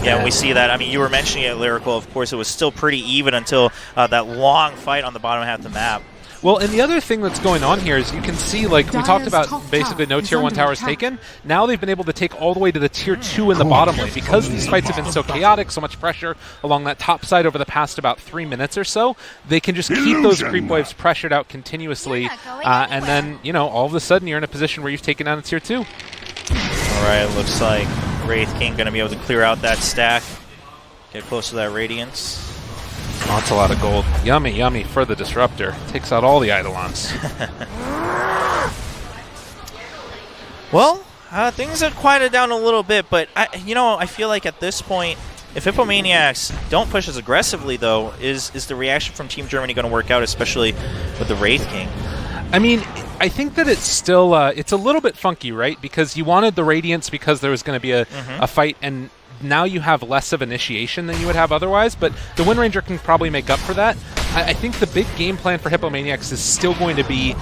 Yeah, we see that. I mean, you were mentioning it, Lyrical. Of course, it was still pretty even until that long fight on the bottom half of the map. Well, and the other thing that's going on here is you can see, like, we talked about basically no Tier 1 towers taken. Now they've been able to take all the way to the Tier 2 in the bottom lane. Because these fights have been so chaotic, so much pressure along that top side over the past about 3 minutes or so, they can just keep those creep waves pressured out continuously. And then, you know, all of a sudden you're in a position where you've taken down a Tier 2. All right, looks like Wraith King going to be able to clear out that stack. Get close to that Radiance. Oh, that's a lot of gold. Yummy, yummy for the Disruptor. Takes out all the Eidolons. Well, things have quieted down a little bit, but I feel like at this point, if Hippomaniacs don't push as aggressively, though, is the reaction from Team Germany going to work out, especially with the Wraith King? I mean, I think that it's still it's a little bit funky, right? Because you wanted the Radiance because there was going to be a fight, and now you have less of initiation than you would have otherwise, but the Wind Ranger can probably make up for that. I think the big game plan for Hippomaniacs is still going to be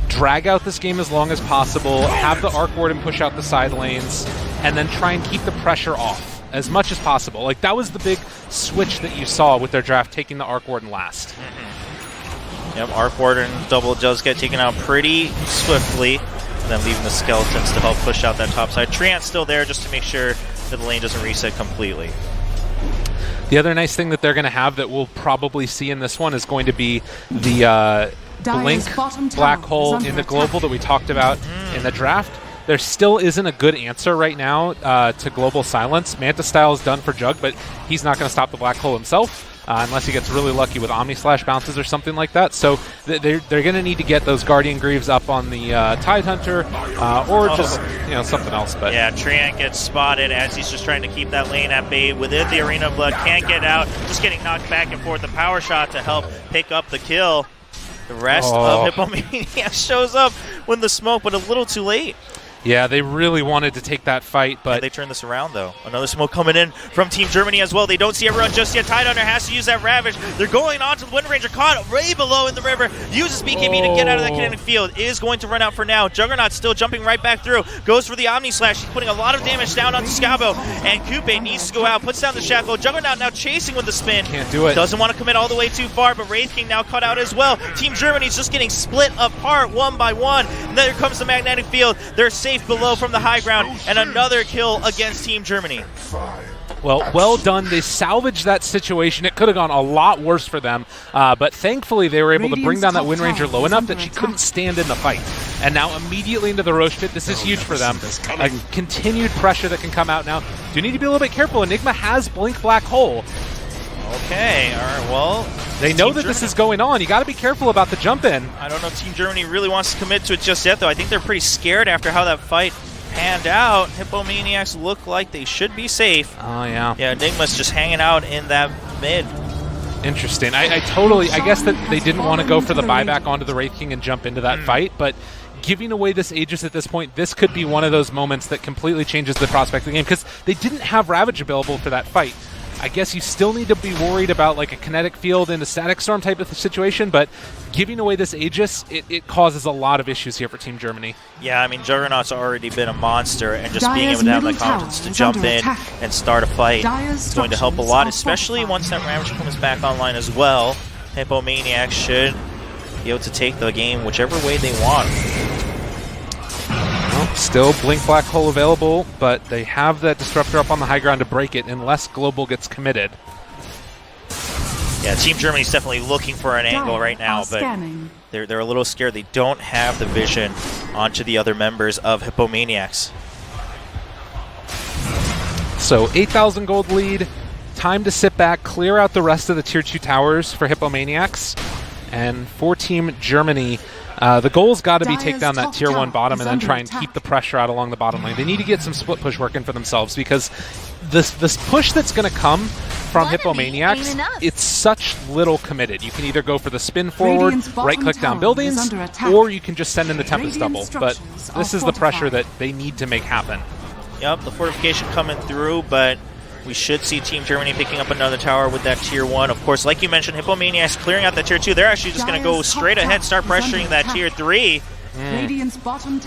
drag out this game as long as possible, have the Arc Warden push out the side lanes, and then try and keep the pressure off as much as possible. Like, that was the big switch that you saw with their draft, taking the Arc Warden last. Yep, Arc Warden double does get taken out pretty swiftly, and then leaving the Skeletons to help push out that top side. Treant's still there just to make sure that the lane doesn't reset completely. The other nice thing that they're going to have that we'll probably see in this one is going to be the Blink Black Hole in the Global that we talked about in the draft. There still isn't a good answer right now to Global Silence. Manta Style is done for Jug, but he's not going to stop the Black Hole himself. Unless he gets really lucky with Omni Slash bounces or something like that. So they're going to need to get those Guardian Greaves up on the Tidehunter or just something else. But yeah, Treant gets spotted as he's just trying to keep that lane at bay within the Arena of Blood. Can't get out, just getting knocked back and forth. The power shot to help pick up the kill. The rest of Hippomaniacs shows up with the smoke, but a little too late. Yeah, they really wanted to take that fight, but... And they turn this around, though. Another smoke coming in from Team Germany as well. They don't see everyone just yet. Tidehunter has to use that Ravage. They're going on to the Wind Ranger, caught way below in the river. Uses BKB to get out of that kinetic field. Is going to run out for now. Juggernaut still jumping right back through. Goes for the Omni Slash. He's putting a lot of damage down onto Scabo. And Coupe needs to go out. Puts down the Shackle. Juggernaut now chasing with the spin. Can't do it. Doesn't want to commit all the way too far, but Wraith King now cut out as well. Team Germany's just getting split apart one by one. And there comes the magnetic field. They're safe below from the high ground, and another kill against Team Germany. Well done. They salvaged that situation. It could have gone a lot worse for them, but thankfully they were able to bring down that Wind Ranger low enough that she couldn't stand in the fight. And now immediately into the Roche Pit. This is huge for them. A continued pressure that can come out now. Do need to be a little bit careful. Enigma has Blink Black Hole. Okay, all right, well... They know that this is going on. You got to be careful about the jump in. I don't know if Team Germany really wants to commit to it just yet, though. I think they're pretty scared after how that fight panned out. Hippomaniacs look like they should be safe. Oh, yeah. Yeah, Enigma's just hanging out in that mid. Interesting. I guess that they didn't want to go for the buyback onto the Wraith King and jump into that fight, but giving away this Aegis at this point, this could be one of those moments that completely changes the prospect of the game, because they didn't have Ravage available for that fight. I guess you still need to be worried about like a kinetic field in a static storm type of situation, but giving away this Aegis, it causes a lot of issues here for Team Germany. Yeah, I mean, Juggernaut's already been a monster, and just being able to have the confidence to jump in and start a fight is going to help a lot, especially once that Ravage comes back online as well. Hippomaniacs should be able to take the game whichever way they want. Well, still Blink Black Hole available, but they have that Disruptor up on the high ground to break it unless Global gets committed. Yeah, Team Germany's definitely looking for an angle right now, but they're a little scared. They don't have the vision onto the other members of Hippomaniacs. So 8,000 gold lead. Time to sit back, clear out the rest of the Tier 2 towers for Hippomaniacs. And for Team Germany, the goal's got to be take down that Tier 1 bottom and then try and keep the pressure out along the bottom lane. They need to get some split push working for themselves, because this push that's going to come from Hippomaniacs, it's such little committed. You can either go for the spin forward, right-click down buildings, or you can just send in the Tempest double. But this is the pressure that they need to make happen. Yep, the fortification coming through, but we should see Team Germany picking up another tower with that Tier 1. Of course, like you mentioned, Hippomaniacs clearing out that Tier 2. They're actually just going to go straight ahead, start pressuring that Tier 3.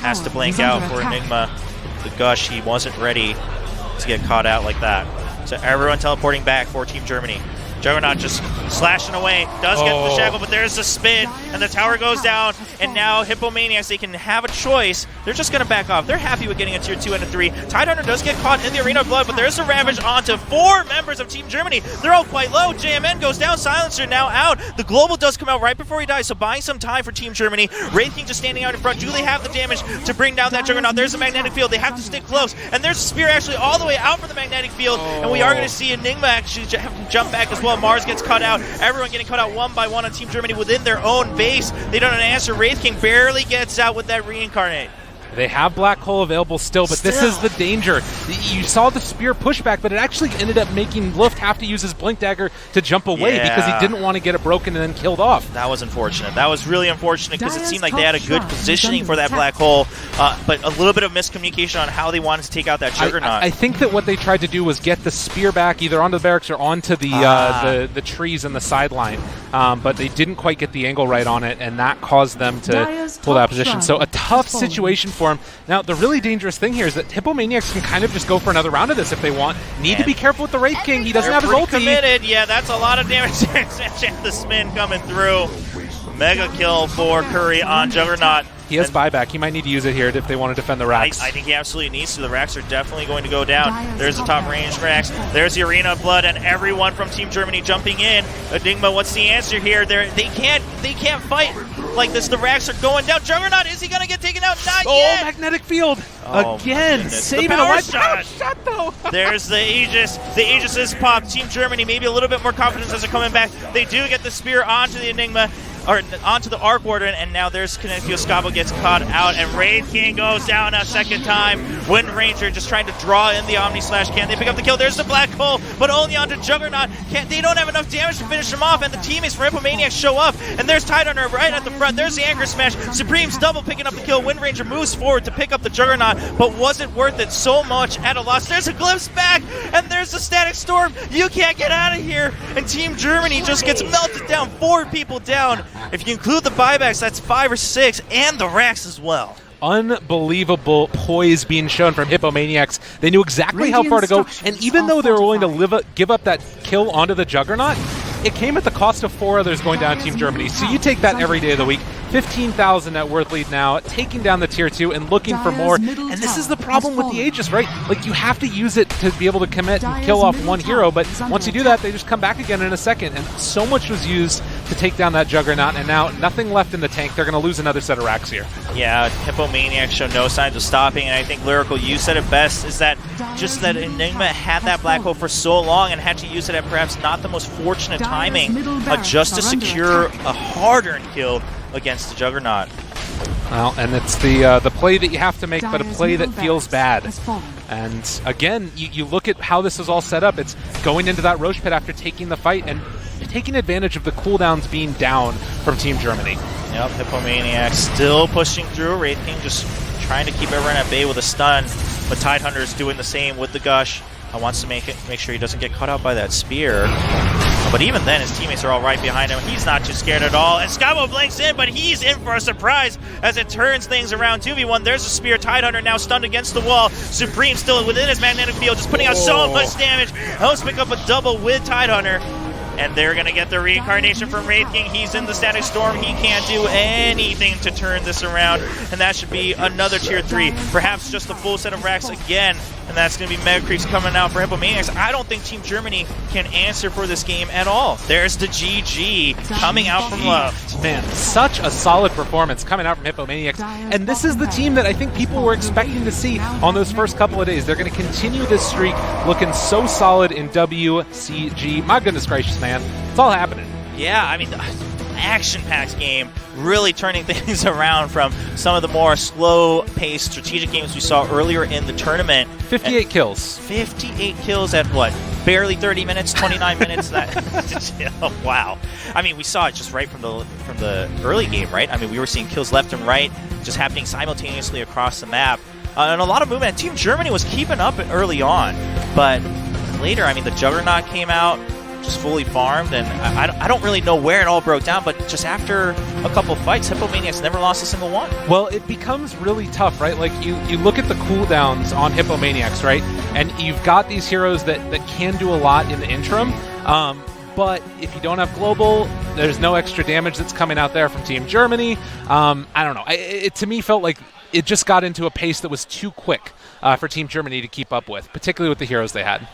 Has to blank out for Enigma. The Gush, he wasn't ready to get caught out like that. So everyone teleporting back for Team Germany. Juggernaut just slashing away, does get the shackle, but there's the spin, and the tower goes down, and now Hippomaniacs, they can have a choice. They're just going to back off. They're happy with getting a tier 2 and a 3. Tidehunter does get caught in the Arena of Blood, but there's a Ravage onto 4 members of Team Germany. They're all quite low. JMN goes down, Silencer now out. The Global does come out right before he dies, so buying some time for Team Germany. Wraith King just standing out in front. Do they have the damage to bring down that Juggernaut? There's a magnetic field. They have to stick close, and there's a spear actually all the way out from the magnetic field, and we are going to see Enigma actually have to jump back as well. Mars gets cut out. Everyone getting cut out one by one on Team Germany within their own base. They don't have an answer. Wraith King barely gets out with that reincarnate. They have Black Hole available still, but this is the danger. You saw the spear pushback, but it actually ended up making Luft have to use his Blink Dagger to jump away because he didn't want to get it broken and then killed off. That was unfortunate. That was really unfortunate because it seemed like they had a good positioning for that Black Hole, but a little bit of miscommunication on how they wanted to take out that Juggernaut. I think that what they tried to do was get the spear back either onto the barracks or onto the trees in the sideline, but they didn't quite get the angle right on it, and that caused them to pull that position. So a tough situation for him. Now, the really dangerous thing here is that Hippomaniacs can kind of just go for another round of this if they want. Need to be careful with the Wraith King. He doesn't have his ulti. Committed. Yeah, that's a lot of damage. The spin coming through. Mega kill for Curry on Juggernaut. He has buyback. He might need to use it here if they want to defend the racks. I think he absolutely needs to. The racks are definitely going to go down. There's the top range racks. There's the Arena of Blood, and everyone from Team Germany jumping in. Enigma, what's the answer here? They can't fight like this. The racks are going down. Juggernaut, is he going to get taken out? Not yet. Magnetic field again. Saving the a power life. shot though. There's the Aegis. The Aegis is popped. Team Germany maybe a little bit more confidence as they're coming back. They do get the spear onto the Enigma, or onto the Arc Warden, and now there's Kinetic Field. Scavo gets caught out, and Wraith King goes down a second time. Wind Ranger just trying to draw in the Omni Slash. Can they pick up the kill? There's the Black Hole, but only onto Juggernaut. They don't have enough damage to finish him off, and the teammates from Hippomaniacs show up, and there's Tidehunter right at the front. There's the Anchor Smash. Supreme's double picking up the kill. Wind Ranger moves forward to pick up the Juggernaut, but wasn't worth it so much at a loss. There's a Glimpse back, and there's the Static Storm. You can't get out of here, and Team Germany just gets melted down. 4 people down. If you include the buybacks, that's 5 or 6, and the racks as well. Unbelievable poise being shown from Hippomaniacs. They knew exactly how far to go, and even though they were willing to give up that kill onto the Juggernaut, it came at the cost of 4 others going down Team Germany. So you take that every day of the week. 15,000 net worth lead now, taking down the tier 2 and looking for more. And this is the problem with the Aegis, right? Like, you have to use it to be able to commit and kill off one hero, but once you do that, they just come back again in a second. And so much was used to take down that Juggernaut, and now nothing left in the tank. They're going to lose another set of racks here. Yeah, Hippomaniacs show no signs of stopping, and I think Lyrical, you said it best, is that just that Enigma had that Black Hole for so long and had to use it at perhaps not the most fortunate timing just to secure a hard-earned kill against the Juggernaut. Well, and it's the play that you have to make, but a play that feels bad. And again, you look at how this is all set up. It's going into that Roche Pit after taking the fight and taking advantage of the cooldowns being down from Team Germany. Yep, Hippomaniacs still pushing through. Wraith King just trying to keep everyone at bay with a stun, but Tidehunter is doing the same with the Gush. Wants to make sure he doesn't get caught out by that spear. But even then, his teammates are all right behind him. He's not too scared at all. And Scavo blinks in, but he's in for a surprise as it turns things around. 2v1, there's a spear. Tidehunter now stunned against the wall. Supreme still within his magnetic field, just putting out so much damage. Helps pick up a double with Tidehunter. And they're going to get the reincarnation from Wraith King. He's in the Static Storm. He can't do anything to turn this around. And that should be another tier 3. Perhaps just a full set of racks again. And that's going to be Mega Creeps coming out for Hippomaniacs. I don't think Team Germany can answer for this game at all. There's the GG coming out from left. Man, such a solid performance coming out from Hippomaniacs. And this is the team that I think people were expecting to see on those first couple of days. They're going to continue this streak looking so solid in WCG. My goodness gracious, man. It's all happening. Yeah, I mean, action-packed game, really turning things around from some of the more slow-paced strategic games we saw earlier in the tournament. 58 kills. 58 kills at what? Barely 30 minutes, 29 minutes. That wow. I mean, we saw it just right from the early game, right? I mean, we were seeing kills left and right, just happening simultaneously across the map, and a lot of movement. Team Germany was keeping up early on, but later, I mean, the Juggernaut came out, just fully farmed, and I don't really know where it all broke down, but just after a couple fights, Hippomaniacs never lost a single one. Well, it becomes really tough, right? Like, you look at the cooldowns on Hippomaniacs, right? And you've got these heroes that can do a lot in the interim, But if you don't have global, there's no extra damage that's coming out there from Team Germany. I don't know. It to me felt like it just got into a pace that was too quick for Team Germany to keep up with, particularly with the heroes they had.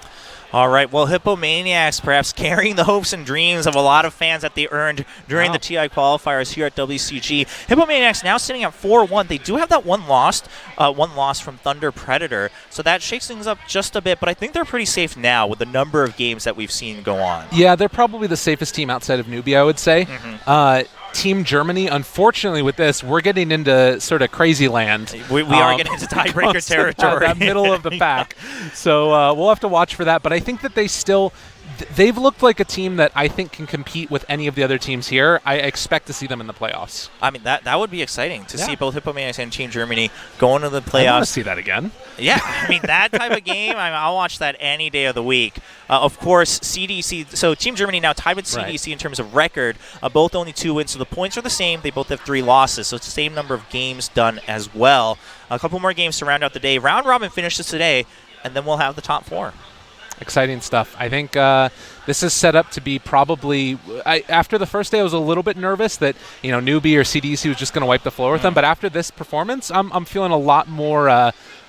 All right, well, Hippomaniacs perhaps carrying the hopes and dreams of a lot of fans that they earned during the TI qualifiers here at WCG. Hippomaniacs now sitting at 4-1. They do have that one loss from Thunder Predator, so that shakes things up just a bit, but I think they're pretty safe now with the number of games that we've seen go on. Yeah, they're probably the safest team outside of Newbie, I would say. Team Germany, unfortunately with this, we're getting into sort of crazy land. We are getting into tiebreaker territory. That middle of the pack. So we'll have to watch for that. But I think that they've looked like a team that I think can compete with any of the other teams here. I expect to see them in the playoffs. I mean, that would be exciting to see both Hippomaniacs and Team Germany go into the playoffs. I want to see that again. Yeah, I mean, that type of game, I'll watch that any day of the week. Of course, CDC, so Team Germany now tied with CDC in terms of record, both only 2 wins, so the points are the same. They both have 3 losses, so it's the same number of games done as well. A couple more games to round out the day. Round robin finishes today, and then we'll have the top 4. Exciting stuff. I think this is set up to be probably after the first day I was a little bit nervous that Newbie or CDC was just going to wipe the floor with them, but after this performance I'm feeling a lot more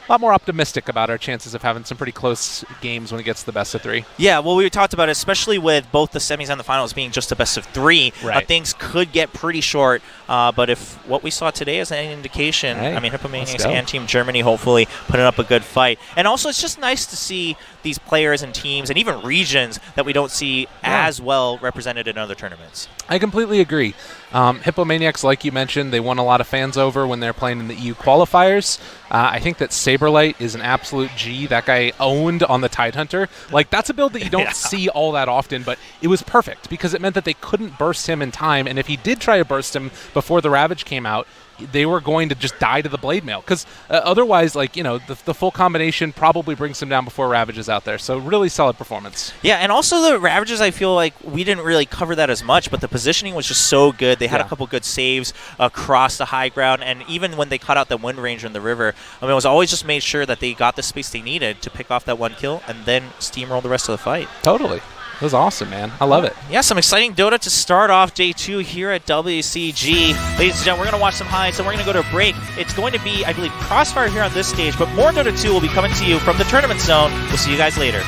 optimistic about our chances of having some pretty close games when it gets to the best of 3. Yeah, well, we talked about it, especially with both the semis and the finals being just a best of 3. Right. Things could get pretty short, but if what we saw today is any indication, Hippomaniacs and Team Germany hopefully putting up a good fight. And also, it's just nice to see these players and teams and even regions that we don't see as well represented in other tournaments. I completely agree. Hippomaniacs, like you mentioned, they won a lot of fans over when they're playing in the EU qualifiers. I think that Saberlight is an absolute G. That guy owned on the Tidehunter. Like, that's a build that you don't see all that often, but it was perfect because it meant that they couldn't burst him in time, and if he did try to burst him before the Ravage came out, they were going to just die to the blade mail because otherwise, the full combination probably brings him down before Ravage is out there. So really solid performance. Yeah, and also the Ravages, I feel like we didn't really cover that as much, but the positioning was just so good. They had a couple good saves across the high ground, and even when they cut out the Wind Ranger in the river, it was always just made sure that they got the space they needed to pick off that one kill and then steamroll the rest of the fight. Totally. It was awesome, man. I love it. Yeah, some exciting Dota to start off day 2 here at WCG. Ladies and gentlemen, we're going to watch some highlights, and we're going to go to a break. It's going to be, I believe, Crossfire here on this stage, but more Dota 2 will be coming to you from the Tournament Zone. We'll see you guys later.